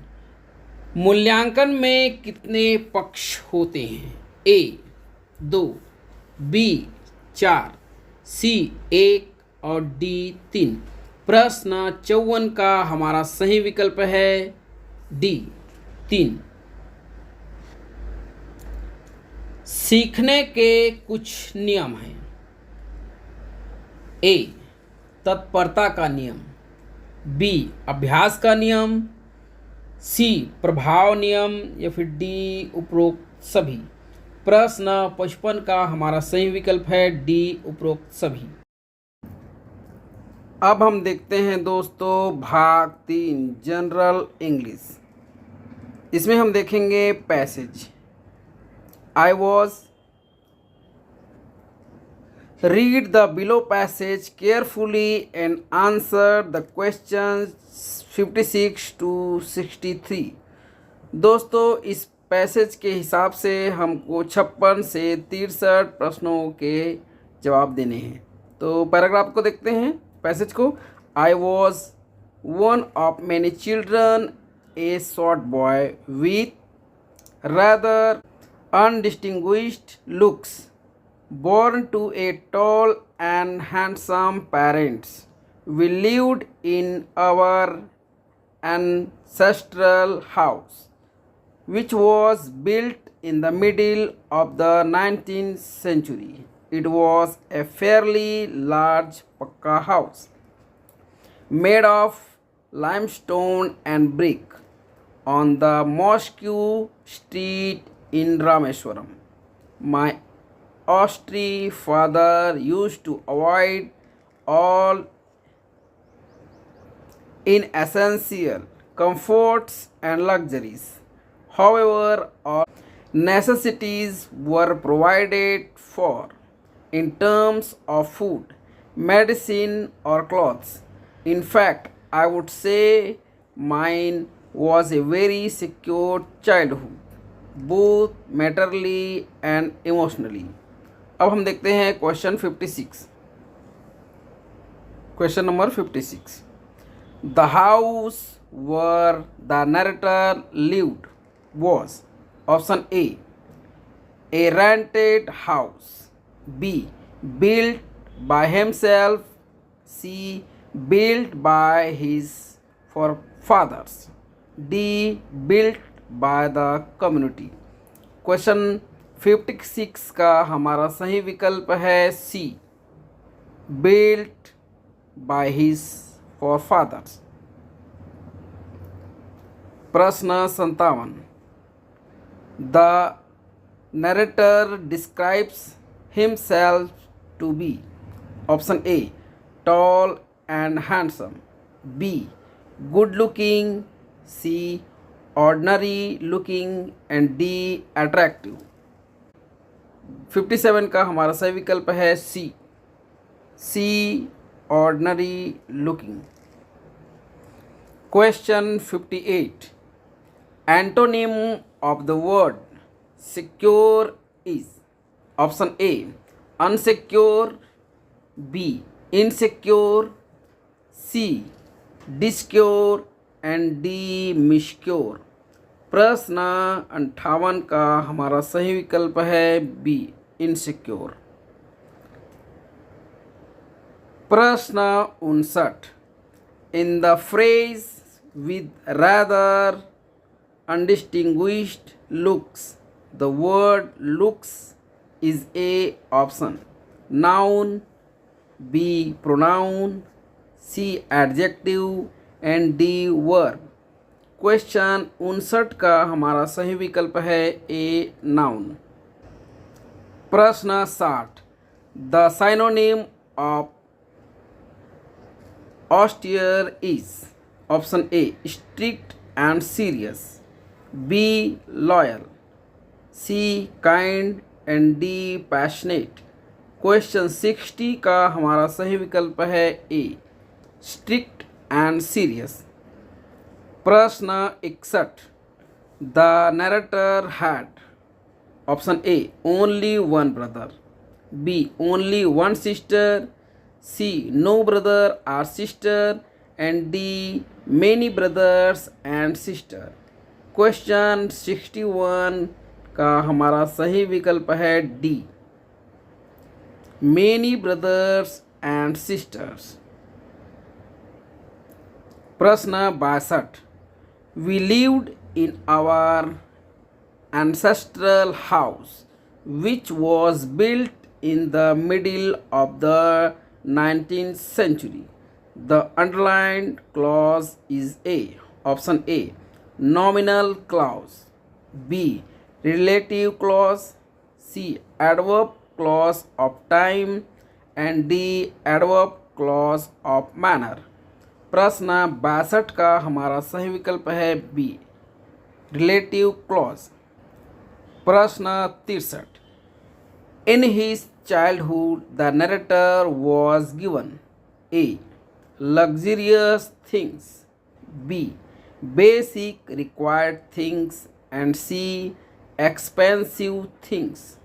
मूल्यांकन में कितने पक्ष होते हैं? ए 2, बी 4, सी 1, और डी 3। प्रश्न 54 का हमारा सही विकल्प है डी 3। सीखने के कुछ नियम हैं। ए तत्परता का नियम, बी अभ्यास का नियम, सी प्रभाव नियम, या फिर डी उपरोक्त सभी। प्रश्न 55 का हमारा सही विकल्प है डी उपरोक्त सभी। अब हम देखते हैं दोस्तों भाग 3 जनरल इंग्लिश। इसमें हम देखेंगे passage. I was, read the below passage carefully and answer the question 56 to 63। दोस्तों इस पैसेज के हिसाब से हमको 56 से 63 प्रश्नों के जवाब देने हैं। तो पैराग्राफ को देखते हैं, पैसेज को। I was one of many children, A short boy with rather undistinguished looks, born to a tall and handsome parents. We lived in our ancestral house, which was built in the middle of the 19th century. It was a fairly large Pakka house made of limestone and brick on the Mosque Street in Rameswaram. My austere father used to avoid all inessential comforts and luxuries. However, all necessities were provided for in terms of food, medicine, or clothes. In fact, I would say mine was a very secure childhood, both materially and emotionally. अब हम देखते हैं question 56. Question number 56. The house where the narrator lived was option A rented house, B built by himself, C built by his forefathers, D built by the community. Question 56 का हमारा सही विकल्प है C built by his forefathers. प्रश्न 57. The narrator describes himself to be option A tall and handsome, B good looking, C ordinary looking and D attractive. 57 का हमारा सही विकल्प है C ordinary looking. Question 58. Antonym of the word secure is option A unsecure, B insecure, C discure and D miscure. प्रश्न 58 का हमारा सही विकल्प है B इनसिक्योर. प्रश्न 59. In the phrase with rather undistinguished looks, the word looks is A option noun, B pronoun, C adjective and D verb. Question 59 का हमारा सही विकल्प है A noun. प्रश्न 60. The synonym of austere is option A strict and serious, B loyal, C kind and D passionate. Question 60 का हमारा सही विकल्प है A strict and serious. प्रश्न 61. The narrator had option A only one brother, B only one sister, C no brother or sister and D many brothers and sister. Question 61 का हमारा सही विकल्प है D many brothers and sisters. प्रश्न 62. We lived in our ancestral house, which was built in the middle of the 19th century. The underlined clause is A. Option A nominal clause, B relative clause, C adverb clause of time and D adverb clause of manner. प्रश्न 62 का हमारा सही विकल्प है B relative clause. प्रश्न 63. In his childhood the narrator was given A luxurious things, B basic required things and C expensive things,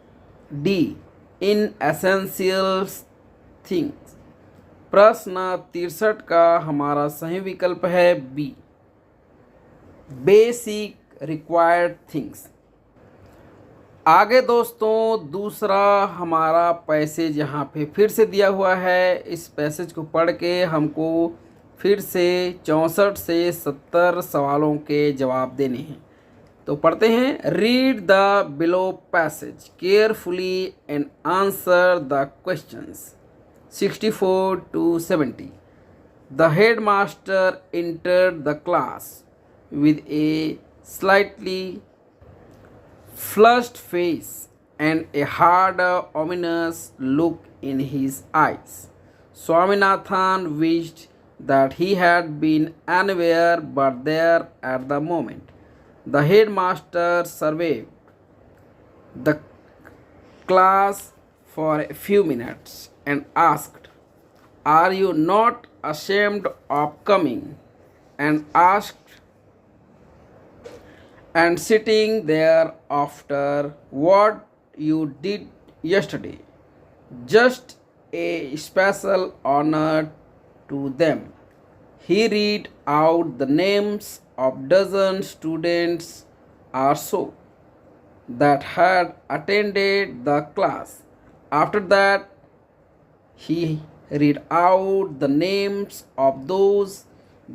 D inessential things. प्रश्न 63 का हमारा सही विकल्प है B बेसिक रिक्वायर्ड थिंग्स. आगे दोस्तों दूसरा हमारा पैसेज यहाँ पे फिर से दिया हुआ है। इस पैसेज को पढ़ के हमको फिर से 64 से 70 सवालों के जवाब देने हैं। तो पढ़ते हैं। Read the below passage carefully and answer the questions 64 to 70. The headmaster entered the class with a slightly flushed face and a hard, ominous look in his eyes. Swaminathan wished that he had been anywhere but there at the moment. The headmaster surveyed the class for a few minutes and asked, "Are you not ashamed of coming?" and asked and sitting there after what you did yesterday. Just a special honor to them. He read out the names of dozen students or so that had attended the class. After that, he read out the names of those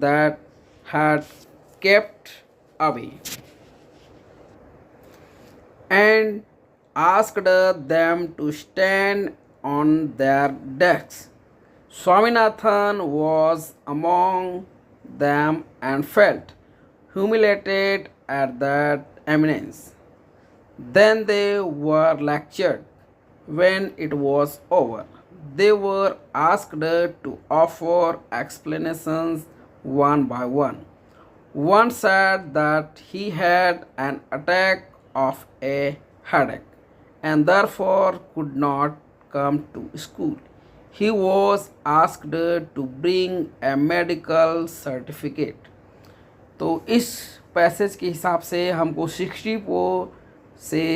that had kept away and asked them to stand on their desks. Swaminathan was among them and felt humiliated at that eminence. Then they were lectured. When it was over, they were asked to offer explanations one by one. One said that he had an attack of a headache and therefore could not come to school. He was asked to bring a medical certificate. तो इस passage के हिसाब से हमको 64 से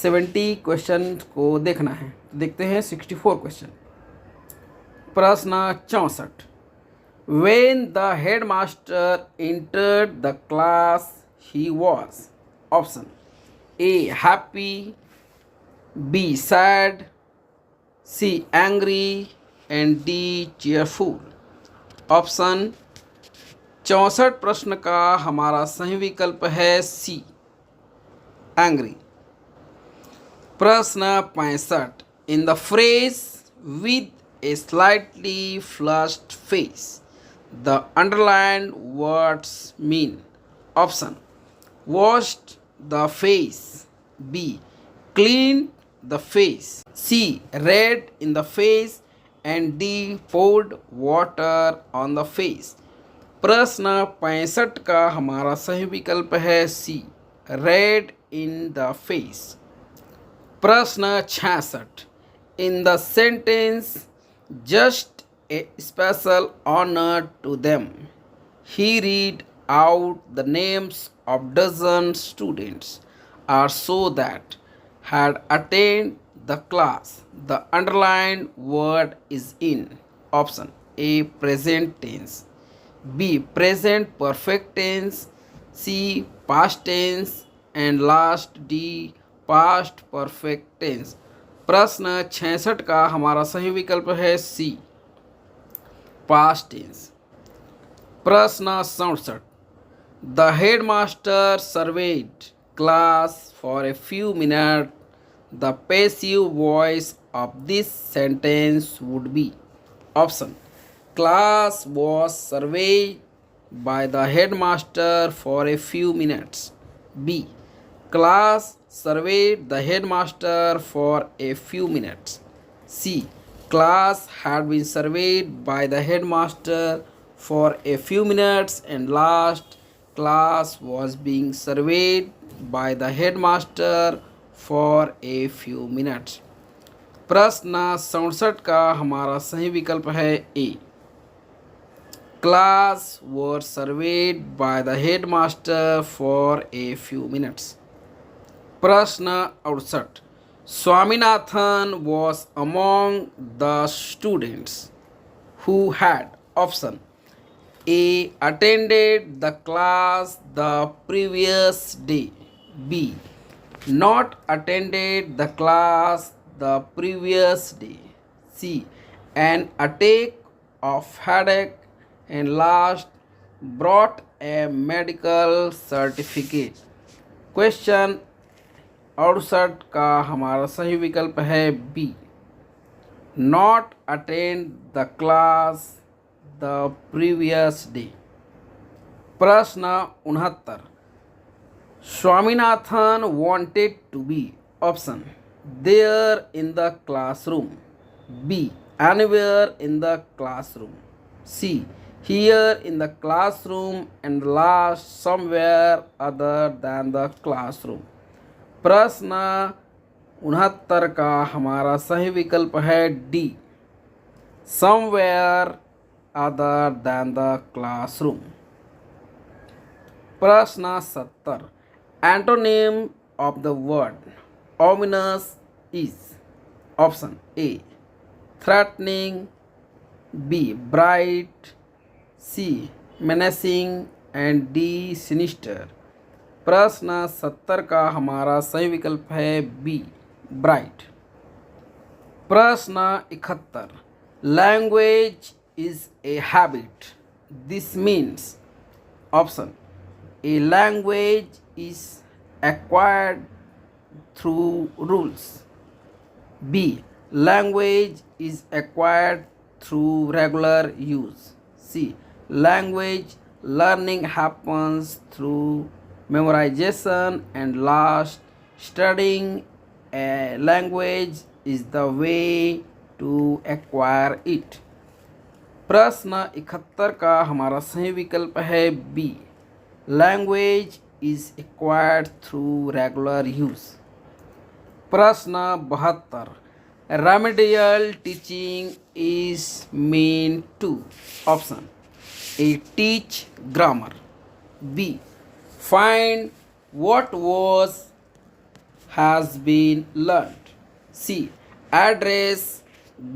70 question को देखना है। तो देखते हैं 64 क्वेश्चन। प्रश्न 64। When the headmaster entered the class, he was option A. Happy, B. Sad, C. Angry and D. cheerful. Option 64 प्रश्न का हमारा सही विकल्प है सी, एंग्री। प्रश्न 65। In the phrase with A slightly flushed face the underlined words mean. Option washed the face, B. cleaned the face, C. red in the face and D. poured water on the face. प्रश्न 65 का हमारा सही विकल्प है C, red in the face. प्रश्न 66। In the sentence just a special honour to them, he read out the names of dozen students or so that had attained the class. The underlined word is in option A. present tense, B. present perfect tense, C. past tense and last D. past perfect tense. प्रश्न 66 का हमारा सही विकल्प है सी, past tense. प्रश्न 67। The headmaster surveyed class for a few minutes. The passive voice of this sentence would be option. Class was surveyed by the headmaster for a few minutes. B. Class surveyed the headmaster for a few minutes. C. Class had been surveyed by the headmaster for a few minutes and last class was being surveyed by the headmaster for a few minutes. प्रश्न 67 का हमारा सही विकल्प है ए, class were surveyed by the headmaster for a few minutes. प्रश्न 68। Swaminathan was among the students who had option A. attended the class the previous day, B. not attended the class the previous day. C. An attack of headache and last brought a medical certificate. Question 68 का हमारा सही विकल्प है B, not attend the class the previous day. प्रश्न 69, Swaminathan wanted to be option there in the classroom, B anywhere in the classroom, C here in the classroom, and last somewhere other than the classroom। प्रश्न 69 का हमारा सही विकल्प है D, somewhere other than the classroom। प्रश्न 70, antonym of the word ominous is option A threatening, B bright, C menacing, and D sinister। प्रश्न 70 का हमारा सही विकल्प है बी, ब्राइट। प्रश्न 71, language is a habit, this means option A language is acquired through rules, B language is acquired through regular use, C language learning happens through memorization, and last studying a language is the way to acquire it। प्रश्न 71 का हमारा सही विकल्प है B, language is acquired through regular use। प्रश्न 72, remedial teaching is meant to option A teach grammar, B find what has been learned, C address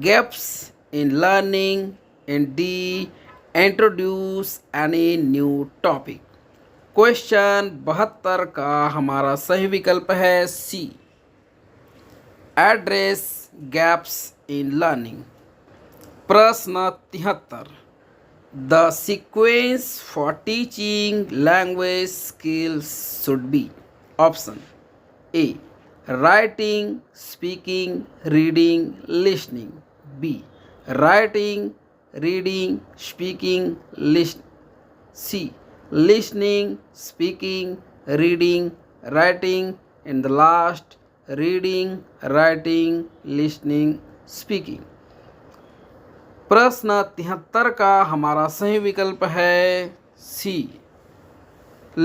gaps in learning, and D introduce any new topic। Question 72 का हमारा सही विकल्प है C, address gaps in learning. प्रश्न 73, the sequence for teaching language skills should be option A writing, speaking, reading, listening, B writing, reading, speaking, listening, C listening, speaking, reading, writing, and the last reading, writing, listening, speaking। प्रश्न 73 का हमारा सही विकल्प है सी,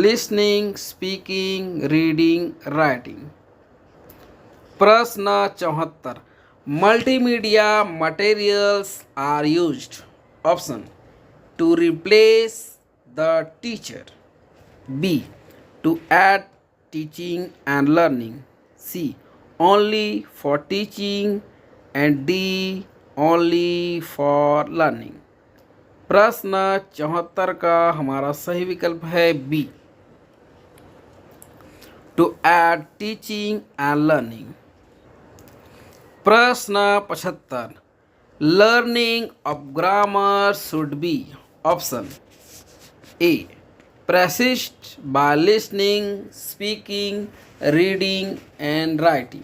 listening, speaking, reading, writing। प्रश्न 74, multimedia materials are used option to replace the teacher, B to add teaching and learning, C only for teaching, and D only for learning। प्रश्न 74 का हमारा सही विकल्प है B, to add teaching and learning। प्रश्न 75, learning of grammar should be option A persist by listening, speaking, reading, and writing,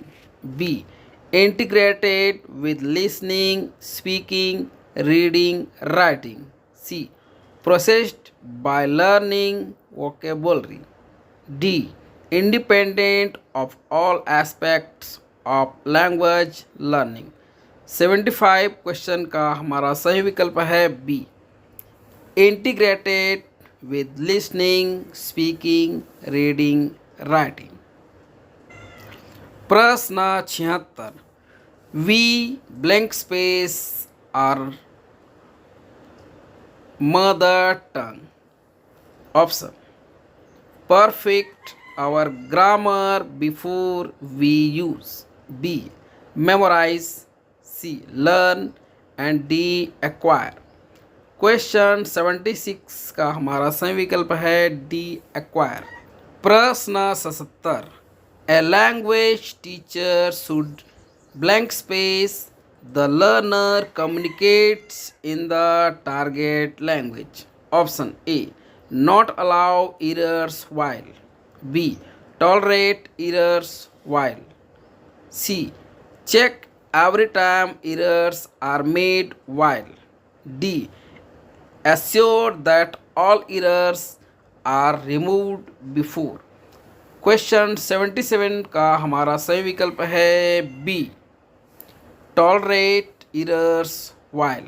B integrated with listening, speaking, reading, writing, C processed by learning vocabulary, D independent of all aspects of language learning। 75 question का हमारा सही विकल्प है B, integrated with listening, speaking, reading, writing। प्रश्न 76, we blank space are mother tongue, option perfect our grammar before we use, B memorize, C learn, and D acquire। Question 76 का हमारा सही विकल्प है डी एक्वायर। प्रश्न 77, A language teacher should blank space. The learner communicates in the target language. Option A. Not allow errors while. B. Tolerate errors while. C. Check every time errors are made while. D. Assure that all errors are removed before. Question 77 का हमारा सही विकल्प है B, tolerate errors while.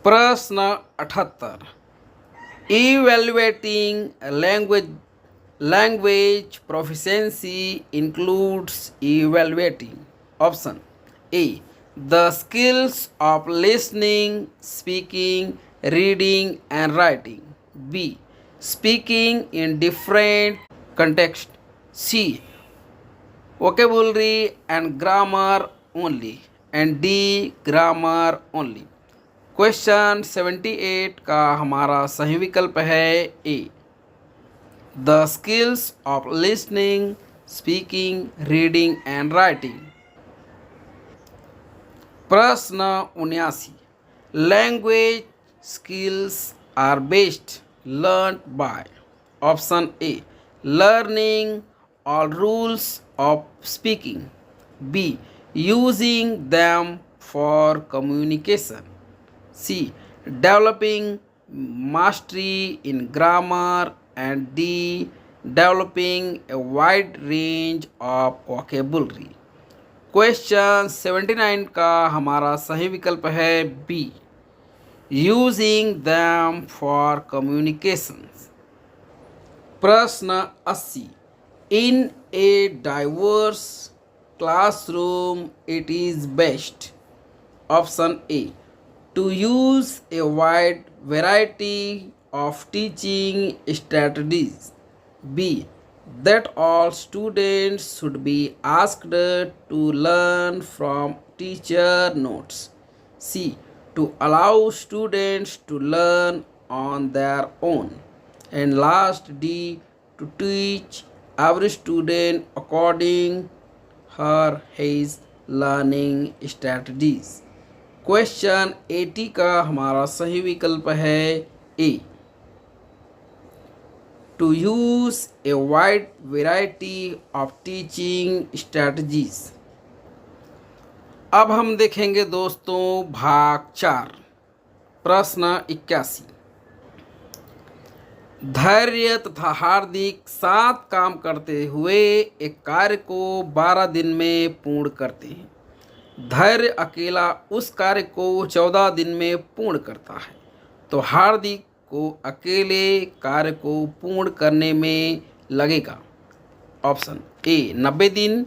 प्रश्न 78, evaluating language proficiency includes evaluating. Option A, the skills of listening, speaking, reading and writing. B, speaking in different context. C, vocabulary and grammar only. And D, grammar only. Question 78 का हमारा सही विकल्प है A, the skills of listening, speaking, reading and writing. प्रश्न 79, language skills are best learned by. Option A, learning all rules of speaking. B, using them for communication. C, developing mastery in grammar. And D, developing a wide range of vocabulary. Question 79 का हमारा सही विकल्प है B, using them for communications. प्रश्न 80, in a diverse classroom it is best. Option A, to use a wide variety of teaching strategies. B, that all students should be asked to learn from teacher notes. C, to allow students to learn on their own. And last D, to teach every student according her his learning strategies. Question 80 का हमारा सही विकल्प है ए, to use a wide variety of teaching strategies. अब हम देखेंगे दोस्तों भाग 4, प्रश्न 81, धैर्य तथा हार्दिक साथ काम करते हुए एक कार्य को 12 दिन में पूर्ण करते हैं। धैर्य अकेला उस कार्य को 14 दिन में पूर्ण करता है, तो हार्दिक को अकेले कार्य को पूर्ण करने में लगेगा। ऑप्शन ए 90 दिन,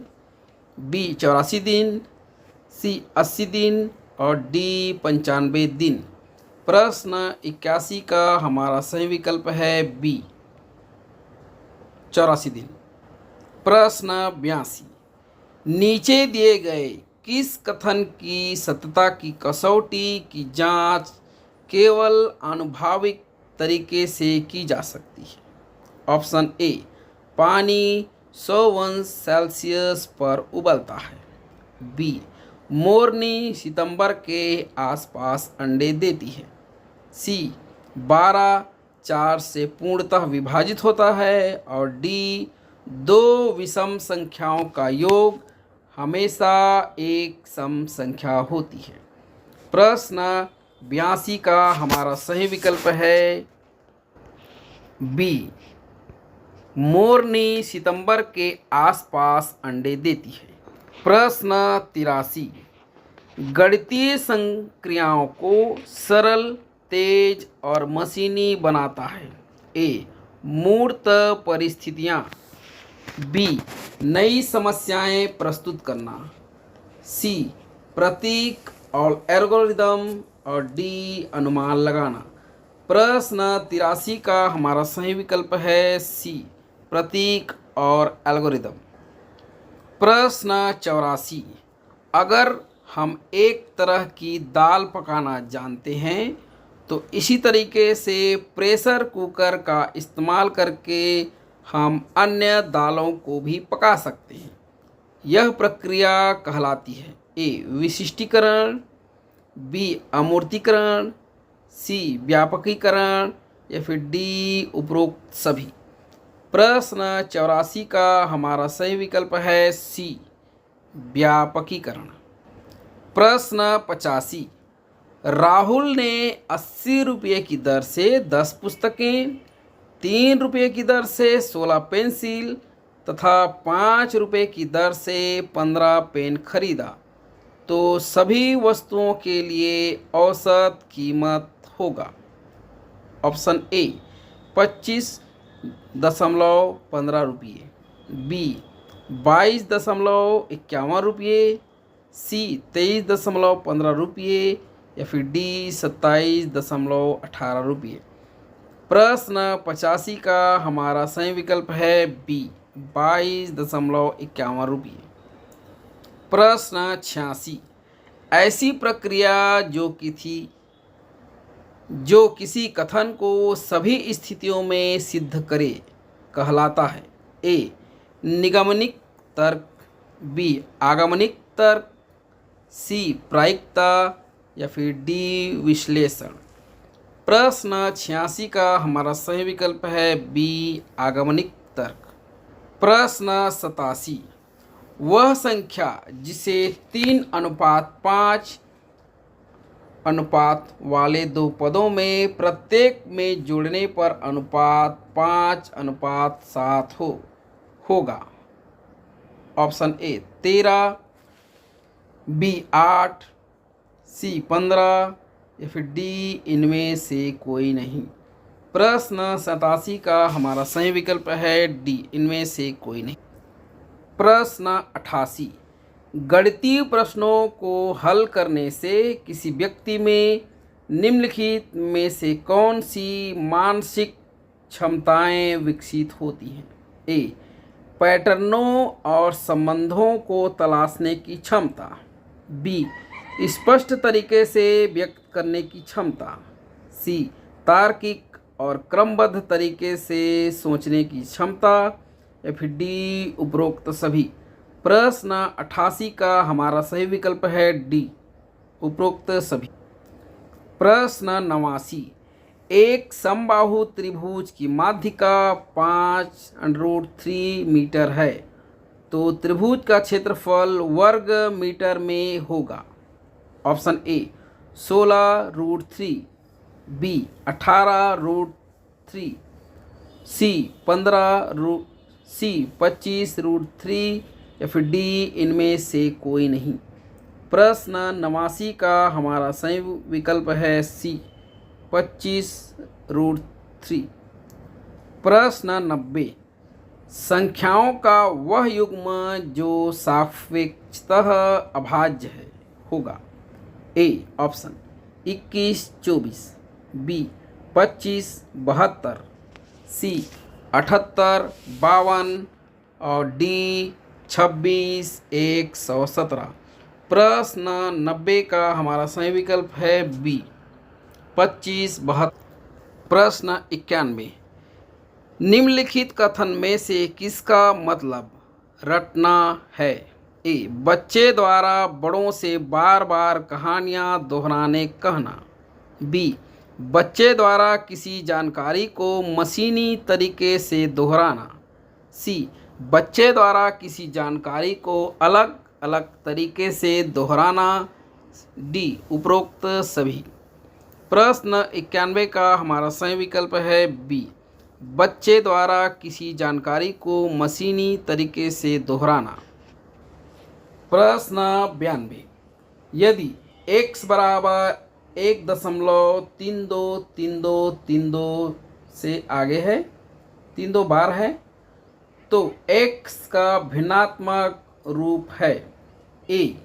बी 84 दिन, सी 80 दिन और डी 95 दिन। प्रश्न 81 का हमारा सही विकल्प है बी, 84 दिन। प्रश्न 82, नीचे दिए गए किस कथन की सत्यता की कसौटी की जांच केवल आनुभाविक तरीके से की जा सकती है। ऑप्शन ए, पानी 100 पर उबलता है। बी, मोरनी सितंबर के आसपास अंडे देती है। सी, 12 4 से पूर्णतः विभाजित होता है। और डी, 2 विषम संख्याओं का योग हमेशा एक सम संख्या होती है। प्रश्न 82 का हमारा सही विकल्प है बी, मोरनी सितंबर के आसपास अंडे देती है। प्रश्न 83, गणितीय संक्रियाओं को सरल, तेज और मशीनी बनाता है। ए, मूर्त परिस्थितियाँ। बी, नई समस्याएं प्रस्तुत करना। सी, प्रतीक और एल्गोरिदम। और डी, अनुमान लगाना। प्रश्न 83 का हमारा सही विकल्प है सी, प्रतीक और एल्गोरिदम। प्रश्न 84, अगर हम एक तरह की दाल पकाना जानते हैं तो इसी तरीके से प्रेशर कुकर का इस्तेमाल करके हम अन्य दालों को भी पका सकते हैं। यह प्रक्रिया कहलाती है ए विशिष्टीकरण, बी अमूर्तीकरण, सी व्यापकीकरण या फिर डी उपरोक्त सभी। प्रश्न 84 का हमारा सही विकल्प है सी व्यापकीकरण। प्रश्न 85, राहुल ने 80 रुपये की दर से 10 पुस्तकें, 3 रुपये की दर से 16 पेंसिल तथा 5 रुपये की दर से 15 पेन खरीदा, तो सभी वस्तुओं के लिए औसत कीमत होगा। ऑप्शन ए 25.15 रुपये, बी 22.51 रुपये, सी 23.15 रुपये या फिर डी 27.18 रुपये। प्रश्न 85 का हमारा सही विकल्प है बी 22.51 रुपये। प्रश्न 86, ऐसी प्रक्रिया जो किसी कथन को सभी स्थितियों में सिद्ध करे कहलाता है। ए निगमनिक तर्क, बी आगमनिक तर्क, सी प्रायिकता या फिर डी विश्लेषण। प्रश्न 86 का हमारा सही विकल्प है बी आगमनिक तर्क। प्रश्न 87, वह संख्या जिसे 3:5 अनुपात वाले दो पदों में प्रत्येक में जोड़ने पर अनुपात 5:7 होगा। ऑप्शन ए 13, बी 8, सी 15 या फिर डी इनमें से कोई नहीं। प्रश्न 87 का हमारा सही विकल्प है डी इनमें से कोई नहीं। प्रश्न 88, गणितीय प्रश्नों को हल करने से किसी व्यक्ति में निम्नलिखित में से कौन सी मानसिक क्षमताएं विकसित होती हैं। ए पैटर्नों और संबंधों को तलाशने की क्षमता, बी स्पष्ट तरीके से व्यक्त करने की क्षमता, सी तार्किक और क्रमबद्ध तरीके से सोचने की क्षमता या फिर डी उपरोक्त सभी। प्रश्न 88 का हमारा सही विकल्प है डी उपरोक्त सभी। प्रश्न 89, एक समबाहु त्रिभुज की माध्यिका 5√3 मीटर है, तो त्रिभुज का क्षेत्रफल वर्ग मीटर में होगा। ऑप्शन ए 16√3, बी 18√3, सी 25√3 या फिर डी इनमें से कोई नहीं। प्रश्न 89 का हमारा सही विकल्प है सी 25√3। प्रश्न 90, संख्याओं का वह युग्म जो सापेक्षतः अभाज्य है होगा। ए ऑप्शन 21-24, बी 25-72, सी 78-52 और डी 26-117। प्रश्न 90 का हमारा सही विकल्प है बी 25-72। प्रश्न 91, निम्नलिखित कथन में से किसका मतलब रटना है। ए बच्चे द्वारा बड़ों से बार बार कहानियाँ दोहराने कहना, बी बच्चे द्वारा किसी जानकारी को मशीनी तरीके से दोहराना, सी बच्चे द्वारा किसी जानकारी को अलग अलग तरीके से दोहराना, डी उपरोक्त सभी। प्रश्न 91 का हमारा सही विकल्प है बी बच्चे द्वारा किसी जानकारी को मशीनी तरीके से दोहराना। प्रश्न 92, यदि x बराबर 1.323232 से आगे है, 32 बार है, तो x का भिन्नात्मक रूप है। ए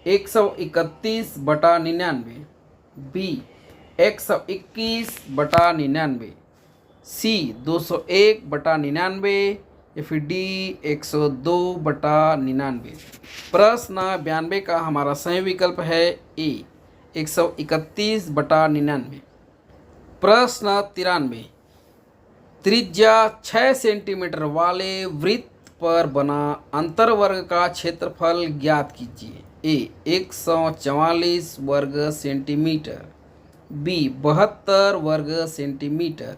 131/99, बी 121/99, सी 201/99 या फिर डी 102/99। प्रश्न 92 का हमारा सही विकल्प है ए 131/99। प्रश्न 93, त्रिज्या 6 सेंटीमीटर वाले वृत्त पर बना अंतर्वर्ग का क्षेत्रफल ज्ञात कीजिए। ए 144 वर्ग सेंटीमीटर, बी 72 वर्ग सेंटीमीटर,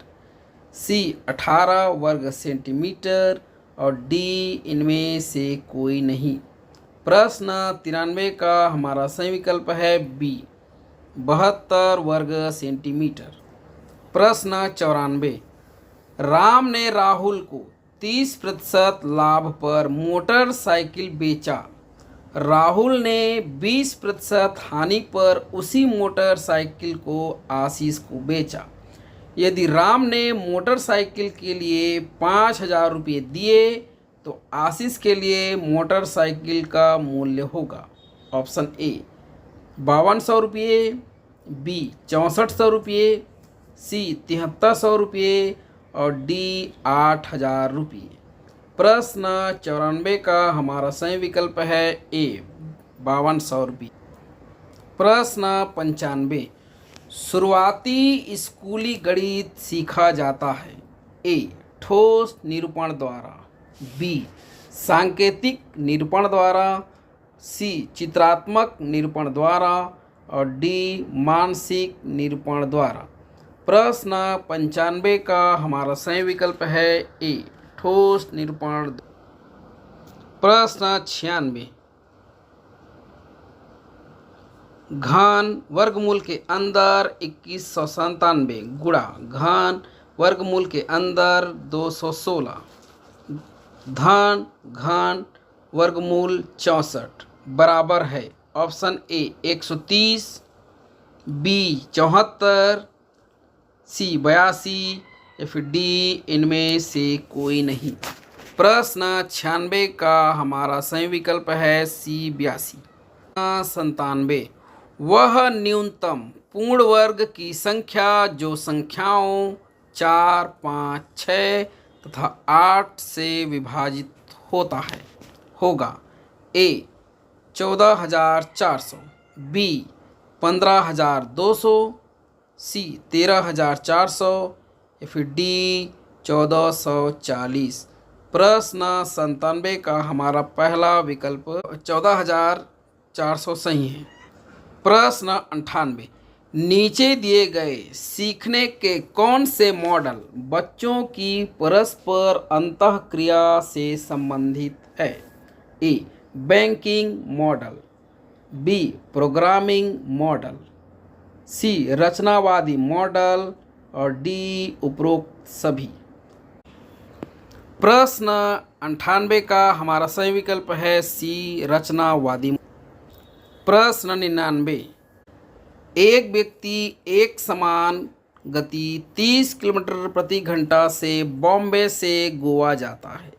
सी 18 वर्ग सेंटीमीटर और डी इनमें से कोई नहीं। प्रश्न 93 का हमारा सही विकल्प है बी 72 वर्ग सेंटीमीटर। प्रश्न 94, राम ने राहुल को 30% लाभ पर मोटरसाइकिल बेचा। राहुल ने 20% हानि पर उसी मोटरसाइकिल को आशीष को बेचा। यदि राम ने मोटरसाइकिल के लिए 5,000 रुपये दिए तो आशीष के लिए मोटरसाइकिल का मूल्य होगा। ऑप्शन ए 5200 रुपये, बी 6400 रुपये, सी 7300 रुपये और डी 8,000 रुपये। प्रश्न 94 का हमारा सही विकल्प है ए 5200 रुपये। प्रश्न 95, शुरुआती स्कूली गणित सीखा जाता है। ए ठोस निरूपण द्वारा, बी सांकेतिक निरूपण द्वारा, सी चित्रात्मक निरूपण द्वारा और डी मानसिक निरूपण द्वारा। प्रश्न 95 का हमारा सही विकल्प है ए ठोस निरूपण। प्रश्न 96, घन वर्गमूल के अंदर 2197 गुणा घन वर्गमूल के अंदर 216 धन घन वर्गमूल 64 बराबर है। ऑप्शन ए 130, बी 74, सी 82 या फिर डी इनमें से कोई नहीं। प्रश्न 96 का हमारा सही विकल्प है सी 82। 97, वह न्यूनतम पूर्ण वर्ग की संख्या जो संख्याओं 4, 5, 6 तथा 8 से विभाजित होता है होगा। ए 14,400, बी 15,200, सी 13,400 या फिर डी 1440। प्रश्न 97 का हमारा पहला विकल्प 14,400 सही है। प्रश्न 98, नीचे दिए गए सीखने के कौन से मॉडल बच्चों की परस्पर अंतःक्रिया से संबंधित है। A banking model, B programming model, C रचनावादी मॉडल और डी उपरोक्त सभी। प्रश्न 98 का हमारा सही विकल्प है सी रचनावादी। प्रश्न 99, एक व्यक्ति एक समान गति 30 किलोमीटर प्रति घंटा से बॉम्बे से गोवा जाता है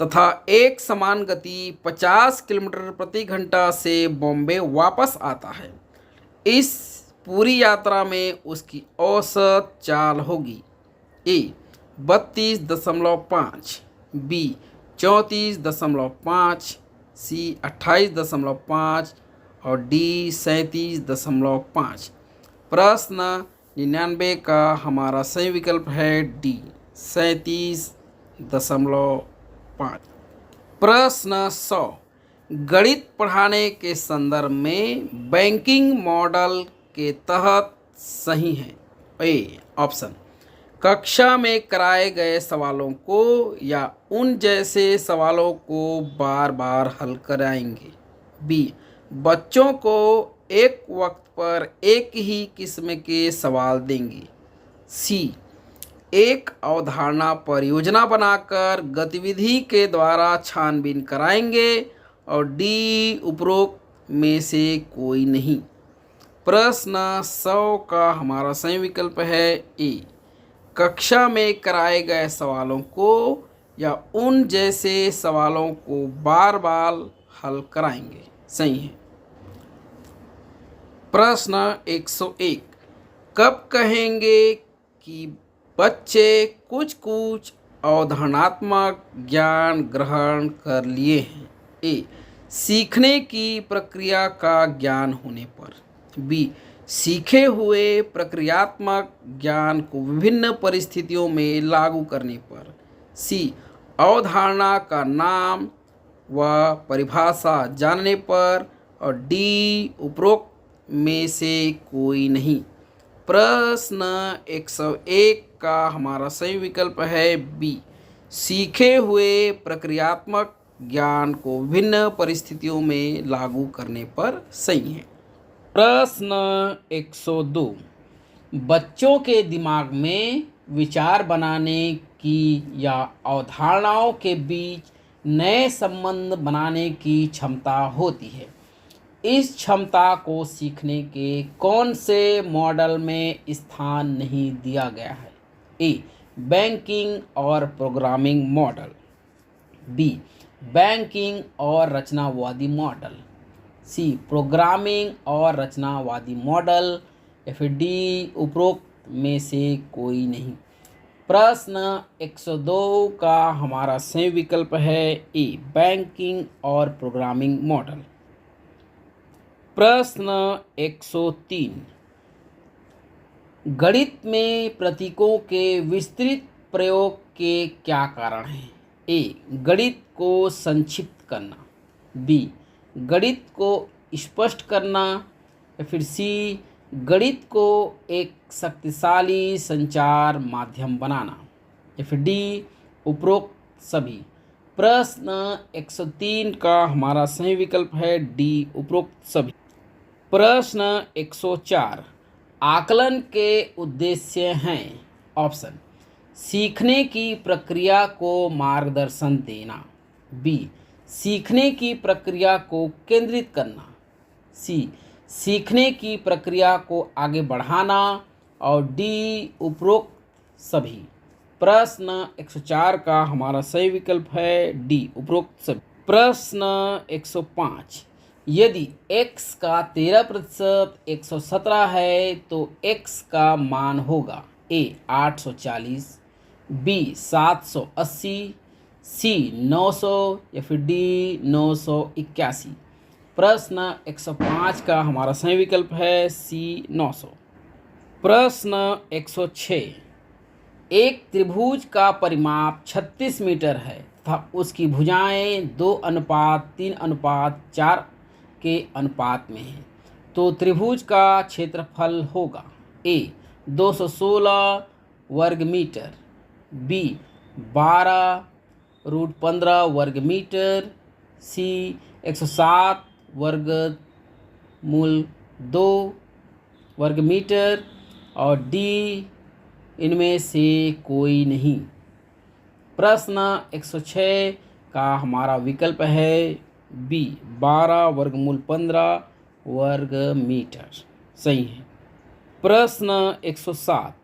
तथा एक समान गति 50 किलोमीटर प्रति घंटा से बॉम्बे वापस आता है। इस पूरी यात्रा में उसकी औसत चाल होगी। ए 32.5, बी 34.5, सी 28.5 और डी 37.5। प्रश्न 99 का हमारा सही विकल्प है डी 37.5। प्रश्न 100, गणित पढ़ाने के संदर्भ में बैंकिंग मॉडल के तहत सही है। ए ऑप्शन कक्षा में कराए गए सवालों को या उन जैसे सवालों को बार बार हल कराएंगे। बी बच्चों को एक वक्त पर एक ही किस्म के सवाल देंगे। सी एक अवधारणा पर योजना बनाकर गतिविधि के द्वारा छानबीन कराएंगे और डी उपरोक्त में से कोई नहीं। प्रश्न 100 का हमारा सही विकल्प है ए कक्षा में कराए गए सवालों को या उन जैसे सवालों को बार बार हल कराएंगे। सही है। प्रश्न 101, कब कहेंगे कि बच्चे कुछ कुछ अवधारणात्मक ज्ञान ग्रहण कर लिए हैं। ए सीखने की प्रक्रिया का ज्ञान होने पर, बी सीखे हुए प्रक्रियात्मक ज्ञान को विभिन्न परिस्थितियों में लागू करने पर। सी, अवधारणा का नाम व परिभाषा जानने पर। और डी, उपरोक्त में से कोई नहीं। प्रश्न 101 का हमारा सही विकल्प है बी, सीखे हुए प्रक्रियात्मक ज्ञान को विभिन्न परिस्थितियों में लागू करने पर सही है। प्रश्न 102, बच्चों के दिमाग में विचार बनाने की या अवधारणाओं के बीच नए संबंध बनाने की क्षमता होती है। इस क्षमता को सीखने के कौन से मॉडल में स्थान नहीं दिया गया है? ए, बैंकिंग और प्रोग्रामिंग मॉडल। बी, बैंकिंग और रचनावादी मॉडल। सी, प्रोग्रामिंग और रचनावादी मॉडल। या फिर डी, उपरोक्त में से कोई नहीं। प्रश्न 102 का हमारा सही विकल्प है ए, बैंकिंग और प्रोग्रामिंग मॉडल। प्रश्न 103, गणित में प्रतीकों के विस्तृत प्रयोग के क्या कारण हैं? ए, गणित को संक्षिप्त करना। बी, गणित को स्पष्ट करना। या फिर सी, गणित को एक शक्तिशाली संचार माध्यम बनाना। या फिर डी, उपरोक्त सभी। प्रश्न 103 का हमारा सही विकल्प है डी, उपरोक्त सभी। प्रश्न 104, आकलन के उद्देश्य हैं। ऑप्शन, सीखने की प्रक्रिया को मार्गदर्शन देना। बी, सीखने की प्रक्रिया को केंद्रित करना। सी, सीखने की प्रक्रिया को आगे बढ़ाना। और डी, उपरोक्त सभी। प्रश्न 104 का हमारा सही विकल्प है डी, उपरोक्त सभी। प्रश्न 105, यदि x का 13% 117 है तो x का मान होगा ए, 840, बी, 780, सी, 900 या फिर डी, 981। प्रश्न 105 का हमारा सही विकल्प है सी, 900। प्रश्न 106, एक त्रिभुज का परिमाप 36 मीटर है तथा उसकी भुजाएं 2:3:4 के अनुपात में है, तो त्रिभुज का क्षेत्रफल होगा ए, 216 वर्ग मीटर, बी, 12√15 वर्ग मीटर, सी, 107 वर्गमूल 2 वर्ग मीटर, और डी, इनमें से कोई नहीं। प्रश्न 106 का हमारा विकल्प है बी, 12√15 वर्ग मीटर सही है। प्रश्न 107,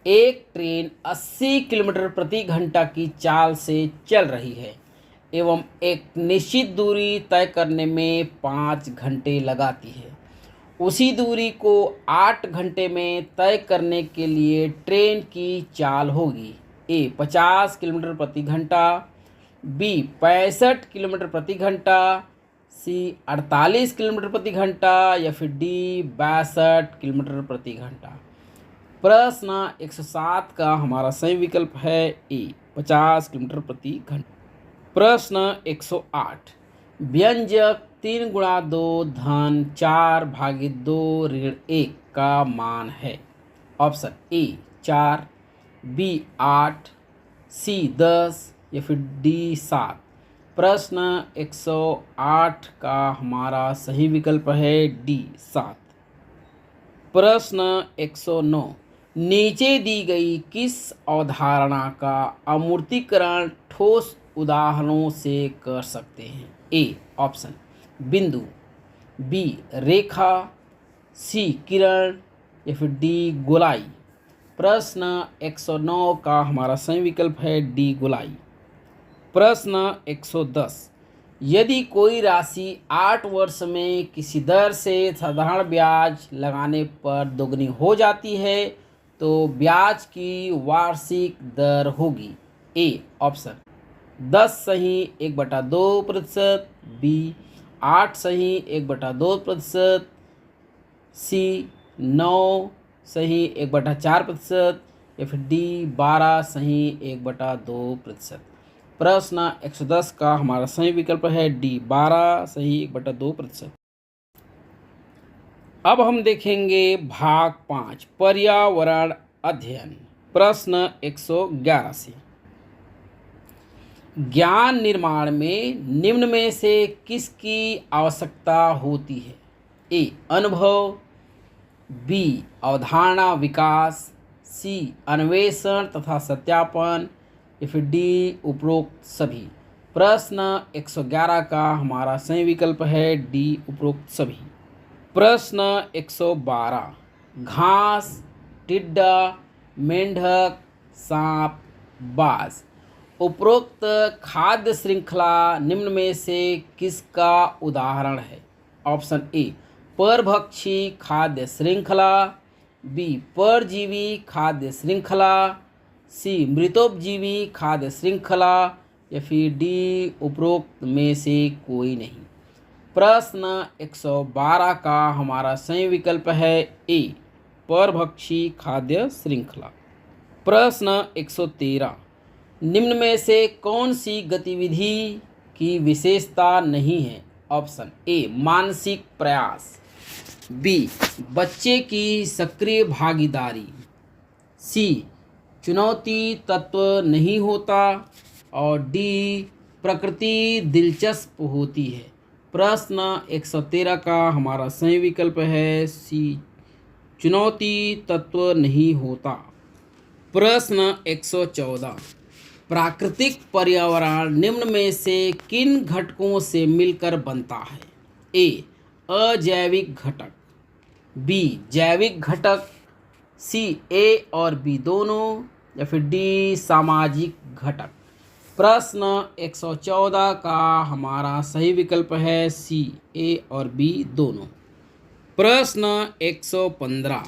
एक ट्रेन 80 किलोमीटर प्रति घंटा की चाल से चल रही है एवं एक निश्चित दूरी तय करने में 5 घंटे लगाती है। उसी दूरी को 8 घंटे में तय करने के लिए ट्रेन की चाल होगी ए, 50 किलोमीटर प्रति घंटा, बी, 65 किलोमीटर प्रति घंटा, सी, 48 किलोमीटर प्रति घंटा, या फिर डी, 62 किलोमीटर प्रति घंटा। प्रश्न 107 का हमारा सही विकल्प है ए, 50 किलोमीटर प्रति घंटा। प्रश्न 108, व्यंजक 3×2 धन 4/2 का मान है। ऑप्शन ए, 4, बी, 8, सी, 10 या फिर डी, 7। प्रश्न 108 का हमारा सही विकल्प है डी, 7। प्रश्न 109, नीचे दी गई किस अवधारणा का अमूर्तीकरण ठोस उदाहरणों से कर सकते हैं? ए, ऑप्शन बिंदु, बी, रेखा, सी, किरण, या फिर डी, गोलाई। प्रश्न 109 का हमारा सही विकल्प है डी, गोलाई। प्रश्न 110, यदि कोई राशि 8 वर्ष में किसी दर से साधारण ब्याज लगाने पर दोगुनी हो जाती है तो ब्याज की वार्षिक दर होगी ए, ऑप्शन 10 सही 1/2%, बी, 8 सही 1/2%, सी, 9 सही 1/4%, या फिर डी 12 सही 1/2%। प्रश्न 110 का हमारा सही विकल्प है डी 12 सही 1/2%। अब हम देखेंगे भाग 5 पर्यावरण अध्ययन। प्रश्न 111 से, ज्ञान निर्माण में निम्न में से किसकी आवश्यकता होती है? ए अनुभव, बी अवधारणा विकास, सी अन्वेषण तथा सत्यापन, या फिर डी उपरोक्त सभी। प्रश्न 111 का हमारा सही विकल्प है डी उपरोक्त सभी। प्रश्न 112, घास, टिड्डा, मेंढक, सांप, बाज, उपरोक्त खाद्य श्रृंखला निम्न में से किसका उदाहरण है? ऑप्शन ए परभक्षी खाद्य श्रृंखला, बी परजीवी खाद्य श्रृंखला, सी मृतोपजीवी खाद्य श्रृंखला, या फिर डी उपरोक्त में से कोई नहीं। प्रश्न 112 का हमारा सही विकल्प है ए परभक्षी खाद्य श्रृंखला। प्रश्न 113, निम्न में से कौन सी गतिविधि की विशेषता नहीं है? ऑप्शन ए मानसिक प्रयास, बी बच्चे की सक्रिय भागीदारी, सी चुनौती तत्व नहीं होता, और डी प्रकृति दिलचस्प होती है। प्रश्न 113 का हमारा सही विकल्प है सी चुनौती तत्व नहीं होता। प्रश्न 114, प्राकृतिक पर्यावरण निम्न में से किन घटकों से मिलकर बनता है? ए अजैविक घटक, बी जैविक घटक, सी ए और बी दोनों, या फिर डी सामाजिक घटक। प्रश्न 114 का हमारा सही विकल्प है सी ए और बी दोनों। प्रश्न 115,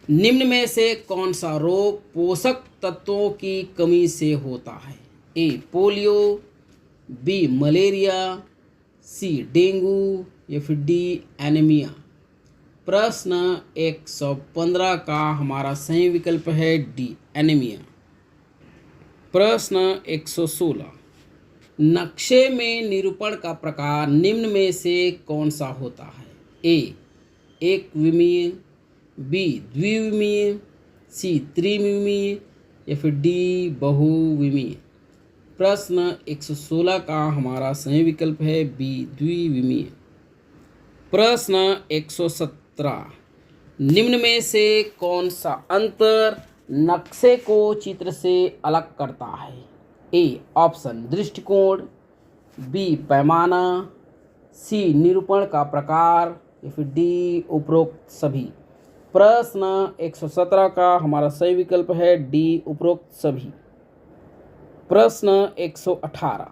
निम्न में से कौन सा रोग पोषक तत्वों की कमी से होता है? ए पोलियो, बी मलेरिया, सी डेंगू, या फिर डी एनीमिया। प्रश्न 115 का हमारा सही विकल्प है डी एनीमिया। प्रश्न 116, नक्शे में निरूपण का प्रकार निम्न में से कौन सा होता है? ए एक विमीय, बी द्विविमीय, सी त्रिविमीय, या फिर डी बहुविमीय। प्रश्न 116 का हमारा सही विकल्प है बी द्विविमीय। प्रश्न 117, निम्न में से कौन सा अंतर नक्शे को चित्र से अलग करता है? ए ऑप्शन दृष्टिकोण, बी पैमाना, सी निरूपण का प्रकार, या फिर डी उपरोक्त सभी। प्रश्न 117 का हमारा सही विकल्प है डी उपरोक्त सभी। प्रश्न 118,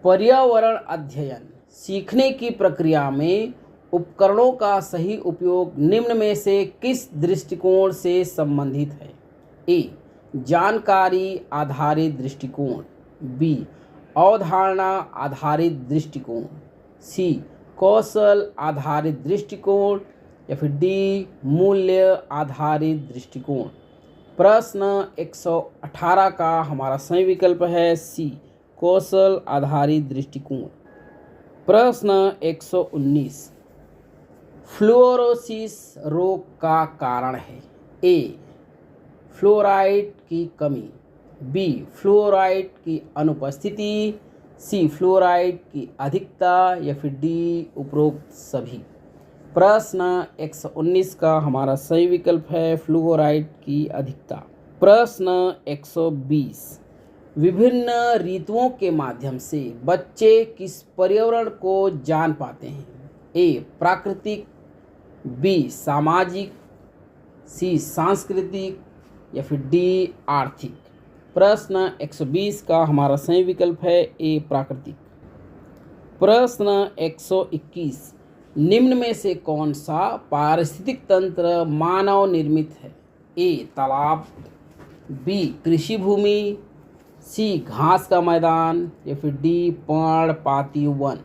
पर्यावरण अध्ययन सीखने की प्रक्रिया में उपकरणों का सही उपयोग निम्न में से किस दृष्टिकोण से संबंधित है? ए जानकारी आधारित दृष्टिकोण, बी अवधारणा आधारित दृष्टिकोण, सी कौशल आधारित दृष्टिकोण, या फिर डी मूल्य आधारित दृष्टिकोण। प्रश्न 118 का हमारा सही विकल्प है सी कौशल आधारित दृष्टिकोण। प्रश्न 119, फ्लोरोसिस रोग का कारण है? ए फ्लोराइड की कमी, बी फ्लोराइड की अनुपस्थिति, सी फ्लोराइड की अधिकता, या फिर डी उपरोक्त सभी। प्रश्न 119 का हमारा सही विकल्प है फ्लोराइड की अधिकता। प्रश्न 120, विभिन्न ऋतुओं के माध्यम से बच्चे किस पर्यावरण को जान पाते हैं? ए प्राकृतिक, बी सामाजिक, सी सांस्कृतिक, या फिर डी आर्थिक। प्रश्न 120 का हमारा सही विकल्प है ए प्राकृतिक। प्रश्न 121, निम्न में से कौन सा पारिस्थितिक तंत्र मानव निर्मित है? ए तालाब, बी कृषि भूमि, सी घास का मैदान, या फिर डी पर्णपाती वन।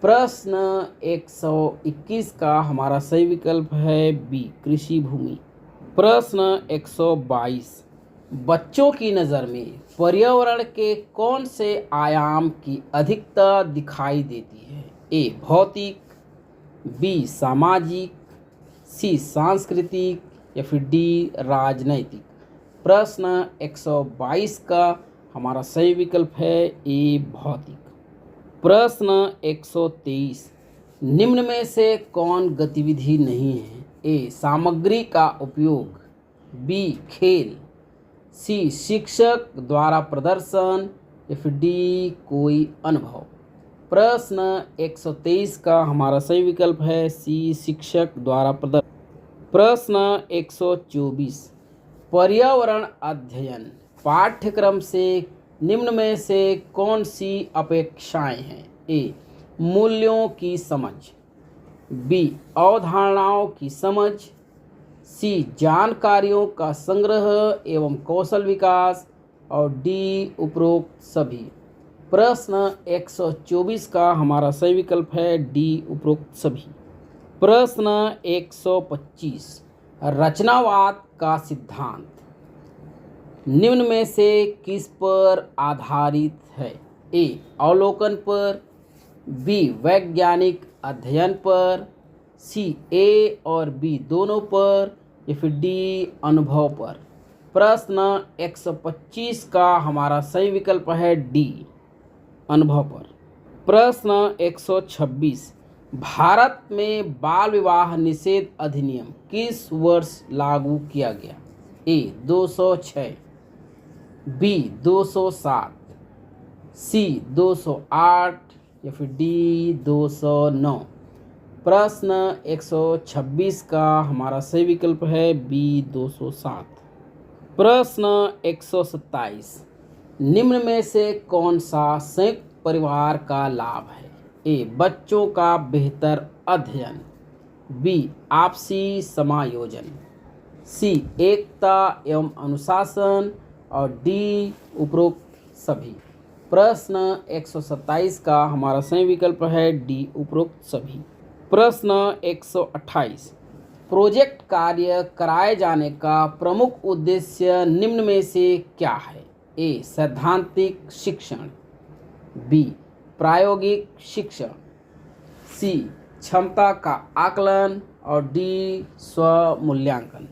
प्रश्न 121 का हमारा सही विकल्प है बी, कृषि भूमि। प्रश्न 122, बच्चों की नज़र में पर्यावरण के कौन से आयाम की अधिकता दिखाई देती है? ए, भौतिक, बी, सामाजिक, सी, सांस्कृतिक या फिर डी, राजनैतिक। प्रश्न 122 का हमारा सही विकल्प है ए, भौतिक। प्रश्न 123, निम्न में से कौन गतिविधि नहीं है? ए, सामग्री का उपयोग, बी, खेल, सी, शिक्षक द्वारा प्रदर्शन या फिर डी, कोई अनुभव। प्रश्न 123 का हमारा सही विकल्प है सी, शिक्षक द्वारा प्रदर्शन। प्रश्न 124, पर्यावरण अध्ययन पाठ्यक्रम से निम्न में से कौन सी अपेक्षाएं हैं? ए, मूल्यों की समझ, बी, अवधारणाओं की समझ, सी, जानकारियों का संग्रह एवं कौशल विकास और डी, उपरोक्त सभी। प्रश्न 124 का हमारा सही विकल्प है डी, उपरोक्त सभी। प्रश्न 125, रचनावाद का सिद्धांत निम्न में से किस पर आधारित है? ए, अवलोकन पर, बी, वैज्ञानिक अध्ययन पर, सी, ए और बी दोनों पर या फिर डी, अनुभव पर। प्रश्न 125 का हमारा सही विकल्प है डी, अनुभव पर। प्रश्न 126, भारत में बाल विवाह निषेध अधिनियम किस वर्ष लागू किया गया? ए, 206, बी, 207, सी, 208 या फिर डी, 209। प्रश्न 126 का हमारा सही विकल्प है बी, 207। प्रश्न 127, निम्न में से कौन सा संयुक्त परिवार का लाभ है? ए, बच्चों का बेहतर अध्ययन, बी, आपसी समायोजन, सी, एकता एवं अनुशासन और डी, उपरोक्त सभी। प्रश्न 127 का हमारा सही विकल्प है डी, उपरोक्त सभी। प्रश्न 128, प्रोजेक्ट कार्य कराए जाने का प्रमुख उद्देश्य निम्न में से क्या है? ए, सैद्धांतिक शिक्षण, बी, प्रायोगिक शिक्षण, सी, क्षमता का आकलन और डी, स्व मूल्यांकन।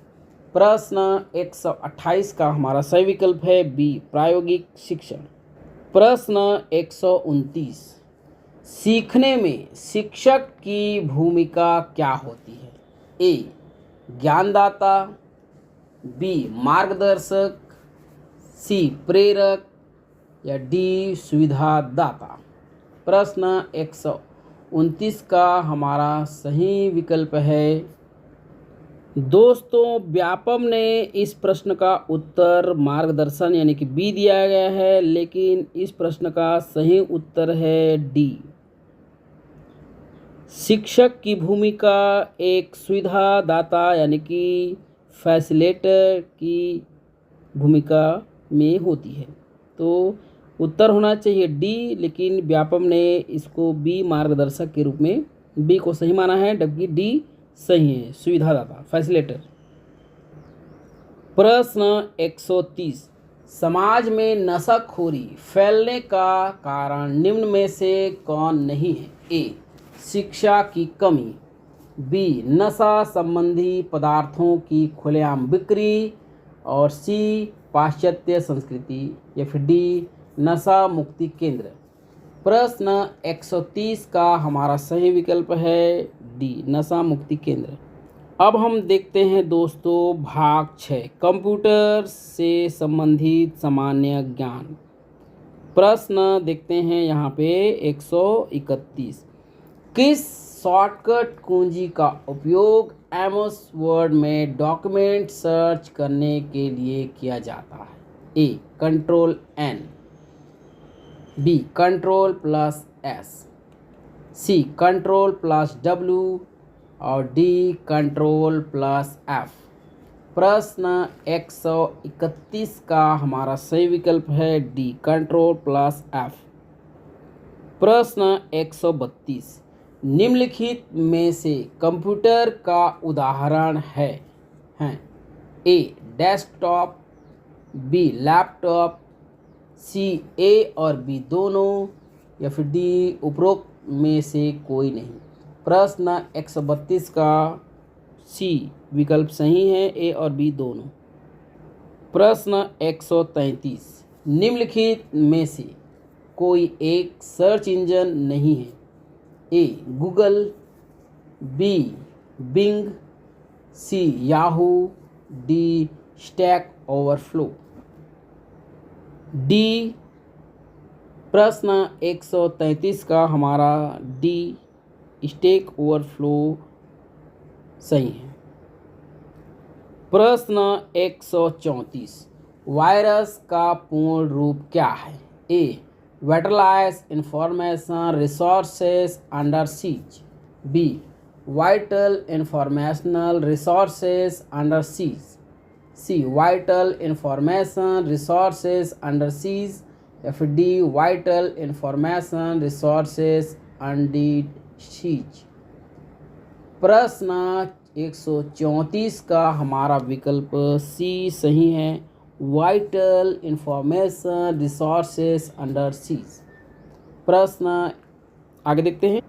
प्रश्न 128 का हमारा सही विकल्प है बी, प्रायोगिक शिक्षण। प्रश्न 129, सीखने में शिक्षक की भूमिका क्या होती है? ए, ज्ञानदाता, बी, मार्गदर्शक, सी, प्रेरक या डी, सुविधादाता। प्रश्न 129 का हमारा सही विकल्प है। दोस्तों, व्यापम ने इस प्रश्न का उत्तर मार्गदर्शन यानी कि बी दिया गया है, लेकिन इस प्रश्न का सही उत्तर है डी। शिक्षक की भूमिका एक सुविधादाता यानी कि फैसिलिटेटर की भूमिका में होती है, तो उत्तर होना चाहिए डी, लेकिन व्यापम ने इसको बी, मार्गदर्शक के रूप में बी को सही माना है, जबकि डी सही है, सुविधादाता, फैसिलिटेटर। प्रश्न 130, समाज में नशाखोरी फैलने का कारण निम्न में से कौन नहीं है? ए, शिक्षा की कमी, बी, नशा संबंधी पदार्थों की खुलेआम बिक्री और सी, पाश्चात्य संस्कृति या फिर डी, नशा मुक्ति केंद्र। प्रश्न 130 का हमारा सही विकल्प है डी, नशा मुक्ति केंद्र। अब हम देखते हैं दोस्तों भाग 6, कंप्यूटर से संबंधित सामान्य ज्ञान। प्रश्न देखते हैं यहाँ पे 131, किस शॉर्टकट कुंजी का उपयोग एमएस वर्ड में डॉक्यूमेंट सर्च करने के लिए किया जाता है? A, control N, B, control plus S, C, control plus W और डी, कंट्रोल प्लस एफ। प्रश्न 131 का हमारा सही विकल्प है डी, कंट्रोल प्लस एफ। प्रश्न 132, निम्नलिखित में से कंप्यूटर का उदाहरण हैं ए डेस्कटॉप, बी लैपटॉप, सी ए और बी दोनों, या फिर डी उपरोक्त में से कोई नहीं। प्रश्न 132 का सी विकल्प सही है, ए और बी दोनों। प्रश्न 133, निम्नलिखित में से कोई एक सर्च इंजन नहीं है। A Google, B Bing, C Yahoo, D Stack Overflow. D प्रश्न 133 का हमारा डी स्टैक ओवरफ्लो सही है। प्रश्न 134, वायरस का पूर्ण रूप क्या है। A vitalise information resources under seize, B vital informational resources under seize, C vital information resources under seize, या फिर D vital information resources under seize. प्रश्न 134 का हमारा विकल्प सी सही है, vital information resources under seize. प्रश्न आगे देखते हैं।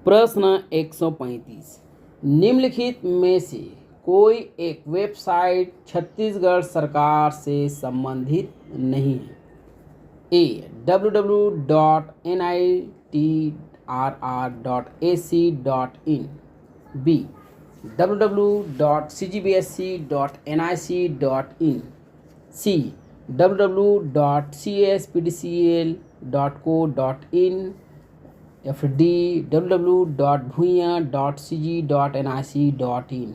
प्रश्न 135, निम्नलिखित में से कोई एक वेबसाइट छत्तीसगढ़ सरकार से संबंधित नहीं है। ए www.nitr.ac.in, बी www.cgbsc.nic.in, सी www.cspdcl.co.in, या फिर डी www.bhuiyan.cg.nic.in।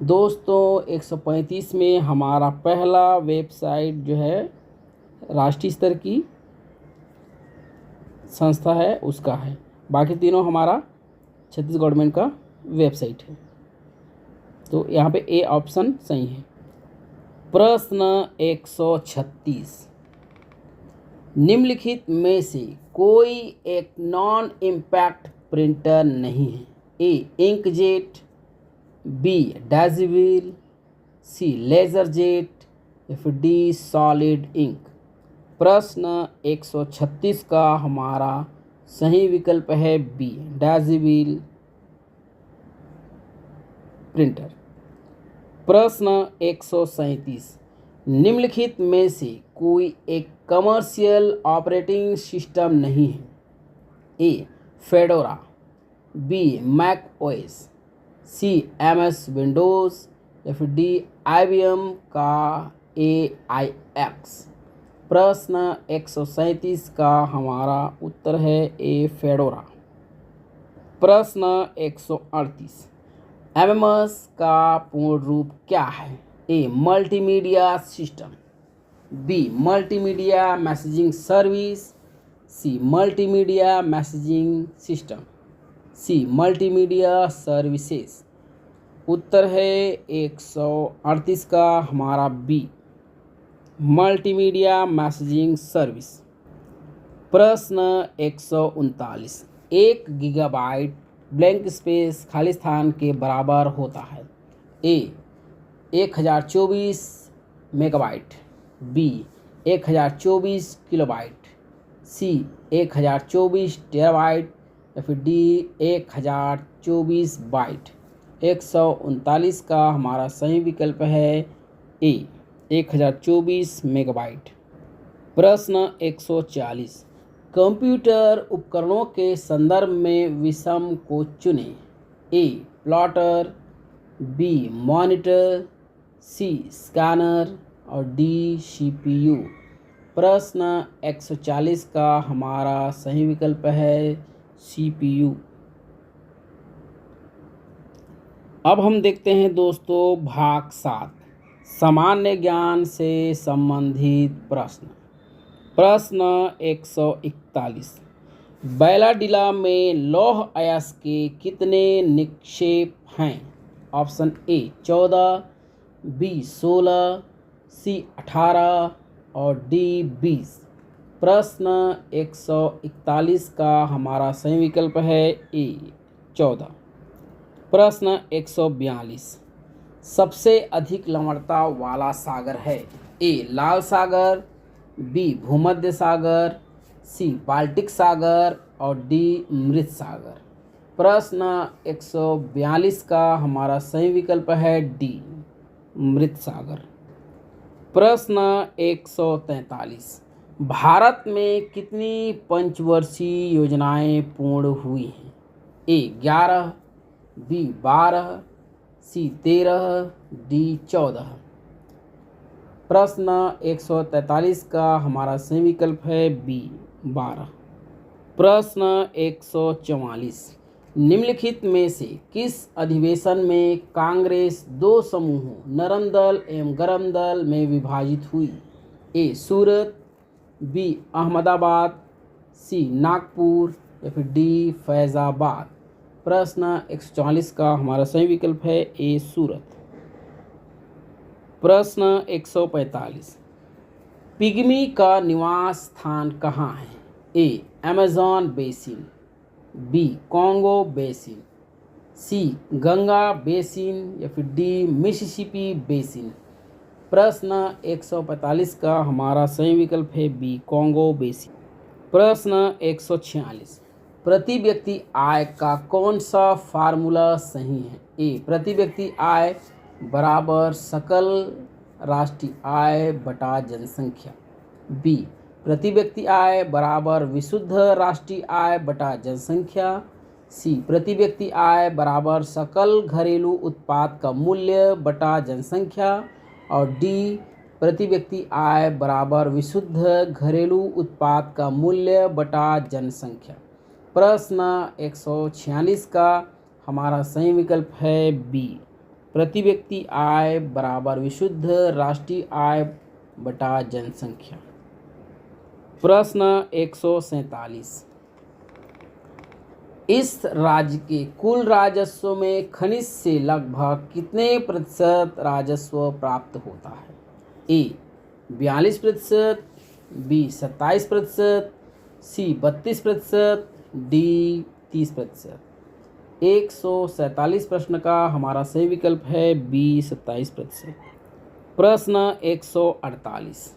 दोस्तों 135 में हमारा पहला वेबसाइट जो है राष्ट्रीय स्तर की संस्था है उसका है, बाकी तीनों हमारा छत्तीसगढ़ गवर्नमेंट का वेबसाइट है, तो यहाँ पे ए ऑप्शन सही है। प्रश्न 136, निम्नलिखित में से कोई एक नॉन इम्पैक्ट प्रिंटर नहीं है। ए इंकजेट, बी डाजिविल, सी लेजरजेट, या फिर डी सॉलिड इंक। प्रश्न 136 का हमारा सही विकल्प है बी डाजिविल प्रिंटर। प्रश्न 137, निम्नलिखित में से कोई एक कमर्शियल ऑपरेटिंग सिस्टम नहीं है। ए फेडोरा, बी मैक ओएस, सी एमएस विंडोज़, या फिर डी IBM का AIX। प्रश्न 137 का हमारा उत्तर है ए फेडोरा। प्रश्न 138, MMS का पूर्ण रूप क्या है। A multimedia system, B multimedia messaging service, C multimedia messaging system, C multimedia services. उत्तर है 138 का हमारा बी मल्टीमीडिया मैसेजिंग सर्विस। प्रश्न 139, 1 गीगाबाइट ब्लैंक स्पेस खाली स्थान के बराबर होता है। ए 1024 मेगाबाइट, बी 1024 किलोबाइट, सी 1024 टेराबाइट, या फिर डी 1024 बाइट। 139 का हमारा सही विकल्प है ए 1024 मेगाबाइट। प्रश्न 140, कंप्यूटर उपकरणों के संदर्भ में विषम को चुनें। A plotter, B monitor, C scanner, और डी CPU। प्रश्न 140 का हमारा सही विकल्प है CPU। अब हम देखते हैं दोस्तों भाग 7, सामान्य ज्ञान से संबंधित प्रश्न। प्रश्न 141, बैलाडीला में लौह अयस्क के कितने निक्षेप हैं। ऑप्शन ए 14, बी 16, सी 18 और डी 20। प्रश्न 141 का हमारा सही विकल्प है ए 14। प्रश्न 142 सबसे अधिक लवणता वाला सागर है? ए लाल सागर, बी भूमध्य सागर, सी बाल्टिक सागर और डी मृत सागर। प्रश्न 142 का हमारा सही विकल्प है डी मृत सागर। प्रश्न 143 भारत में कितनी पंचवर्षीय योजनाएं पूर्ण हुई हैं? ए 11, बी 12, सी 13, डी 14। प्रश्न 143 का हमारा सही विकल्प है बी 12। प्रश्न 144 निम्नलिखित में से किस अधिवेशन में कांग्रेस दो समूहों नरम दल एवं गरम दल में विभाजित हुई? ए सूरत, बी अहमदाबाद, सी नागपुर या फिर डी फैज़ाबाद। प्रश्न 144 का हमारा सही विकल्प है ए सूरत। प्रश्न 145 पिग्मी का निवास स्थान कहाँ है? A Amazon basin, B Congo basin, C Ganga basin या फिर डी मिसिसिपी बेसिन। प्रश्न 145 का हमारा सही विकल्प है बी कॉन्गो बेसिन। प्रश्न 146 प्रति व्यक्ति आय का कौन सा फार्मूला सही है? ए प्रति व्यक्ति आय बराबर सकल राष्ट्रीय आय बटा जनसंख्या, बी प्रति व्यक्ति आय बराबर विशुद्ध राष्ट्रीय आय बटा जनसंख्या, सी प्रति व्यक्ति आय बराबर सकल घरेलू उत्पाद का मूल्य बटा जनसंख्या और डी प्रति व्यक्ति आय बराबर विशुद्ध घरेलू उत्पाद का मूल्य बटा जनसंख्या। प्रश्न 146 का हमारा सही विकल्प है बी प्रति व्यक्ति आय बराबर विशुद्ध राष्ट्रीय आय बटा जनसंख्या। प्रश्न 147 इस राज्य के कुल राजस्व में खनिज से लगभग कितने प्रतिशत राजस्व प्राप्त होता है? ए 42%, बी 27%, सी 32%, डी 30%। 147 प्रश्न का हमारा सही विकल्प है बी 27%। प्रश्न 148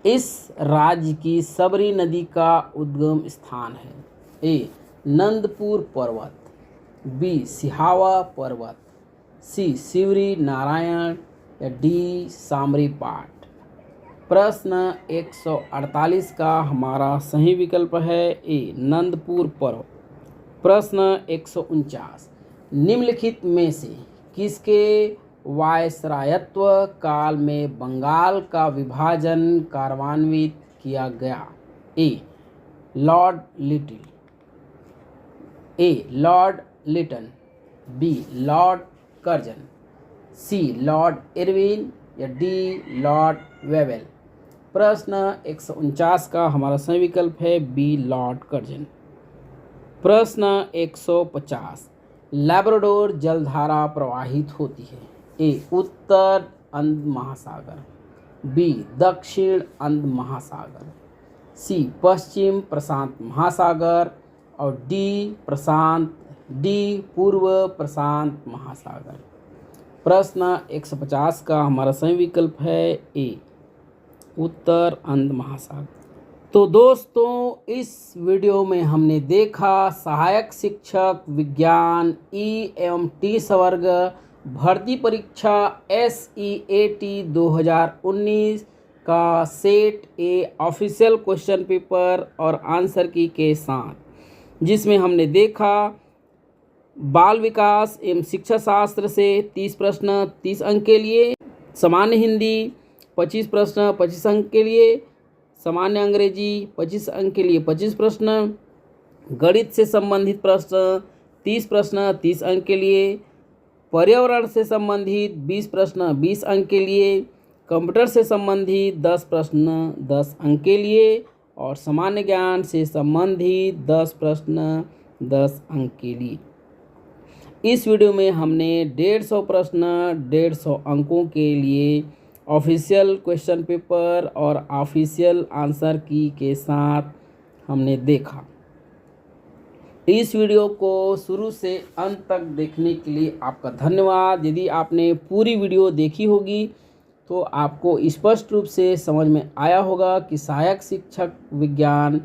इस राज्य की सबरी नदी का उद्गम स्थान है? ए नंदपुर पर्वत, बी सिहावा पर्वत, सी शिवरी नारायण या डी सामरी पाट। प्रश्न 148 का हमारा सही विकल्प है ए नंदपुर पर्वत। प्रश्न 149 निम्नलिखित में से किसके वायसरायत्व काल में बंगाल का विभाजन कार्यान्वित किया गया? A Lord Little, A Lord Lytton, B Lord Curzon, C Lord Irwin या डी लॉर्ड वेवेल। प्रश्न 149 का हमारा सही विकल्प है बी लॉर्ड कर्जन। प्रश्न 150 लैब्राडोर जलधारा प्रवाहित होती है? ए उत्तर अंध महासागर, बी दक्षिण अंध महासागर, सी पश्चिम प्रशांत महासागर और डी पूर्व प्रशांत महासागर। प्रश्न 150 का हमारा सही विकल्प है ए उत्तर अंध महासागर। तो दोस्तों इस वीडियो में हमने देखा सहायक शिक्षक विज्ञान ई एवं टी वर्ग भर्ती परीक्षा SEAT 2019 का सेट ए ऑफिशियल क्वेश्चन पेपर और आंसर की के साथ, जिसमें हमने देखा बाल विकास एवं शिक्षा शास्त्र से 30 प्रश्न 30 अंक के लिए, सामान्य हिंदी 25 प्रश्न 25 अंक के लिए, सामान्य अंग्रेजी 25 अंक के लिए 25 प्रश्न, गणित से संबंधित प्रश्न 30 प्रश्न 30 अंक के लिए, पर्यावरण से संबंधित 20 प्रश्न 20 अंक के लिए, कंप्यूटर से संबंधित 10 प्रश्न 10 अंक के लिए और सामान्य ज्ञान से संबंधित 10 प्रश्न 10 अंक के लिए। इस वीडियो में हमने 150 प्रश्न 150 अंकों के लिए ऑफिशियल क्वेश्चन पेपर और ऑफिशियल आंसर की के साथ हमने देखा। इस वीडियो को शुरू से अंत तक देखने के लिए आपका धन्यवाद। यदि आपने पूरी वीडियो देखी होगी तो आपको स्पष्ट रूप से समझ में आया होगा कि सहायक शिक्षक विज्ञान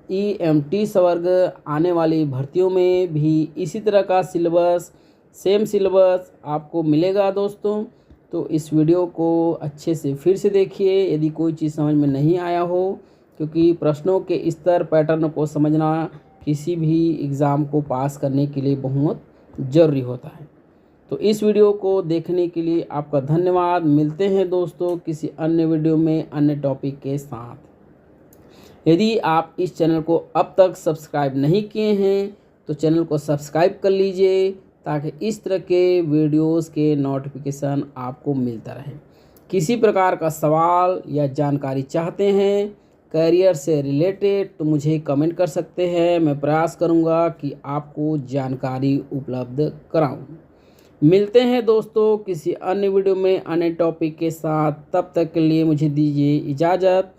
EMT संवर्ग आने वाली भर्तियों में भी इसी तरह का सिलेबस, सेम सिलेबस आपको मिलेगा दोस्तों। तो इस वीडियो को अच्छे से फिर से देखिए यदि कोई चीज़ समझ में नहीं आया हो, क्योंकि प्रश्नों के स्तर पैटर्न को समझना किसी भी एग्ज़ाम को पास करने के लिए बहुत ज़रूरी होता है। तो इस वीडियो को देखने के लिए आपका धन्यवाद। मिलते हैं दोस्तों किसी अन्य वीडियो में अन्य टॉपिक के साथ। यदि आप इस चैनल को अब तक सब्सक्राइब नहीं किए हैं तो चैनल को सब्सक्राइब कर लीजिए ताकि इस तरह के वीडियोस के नोटिफिकेशन आपको मिलता रहे। किसी प्रकार का सवाल या जानकारी चाहते हैं करियर से रिलेटेड तो मुझे कमेंट कर सकते हैं। मैं प्रयास करूंगा कि आपको जानकारी उपलब्ध कराऊं। मिलते हैं दोस्तों किसी अन्य वीडियो में अन्य टॉपिक के साथ। तब तक के लिए मुझे दीजिए इजाज़त।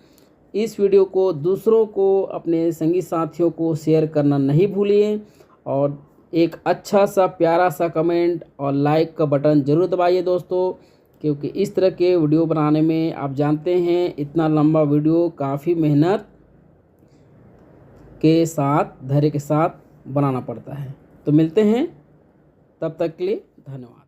इस वीडियो को दूसरों को, अपने संगी साथियों को शेयर करना नहीं भूलिए और एक अच्छा सा प्यारा सा कमेंट और लाइक का बटन ज़रूर दबाइए दोस्तों, क्योंकि इस तरह के वीडियो बनाने में आप जानते हैं इतना लंबा वीडियो काफ़ी मेहनत के साथ, धैर्य के साथ बनाना पड़ता है। तो मिलते हैं, तब तक के लिए धन्यवाद।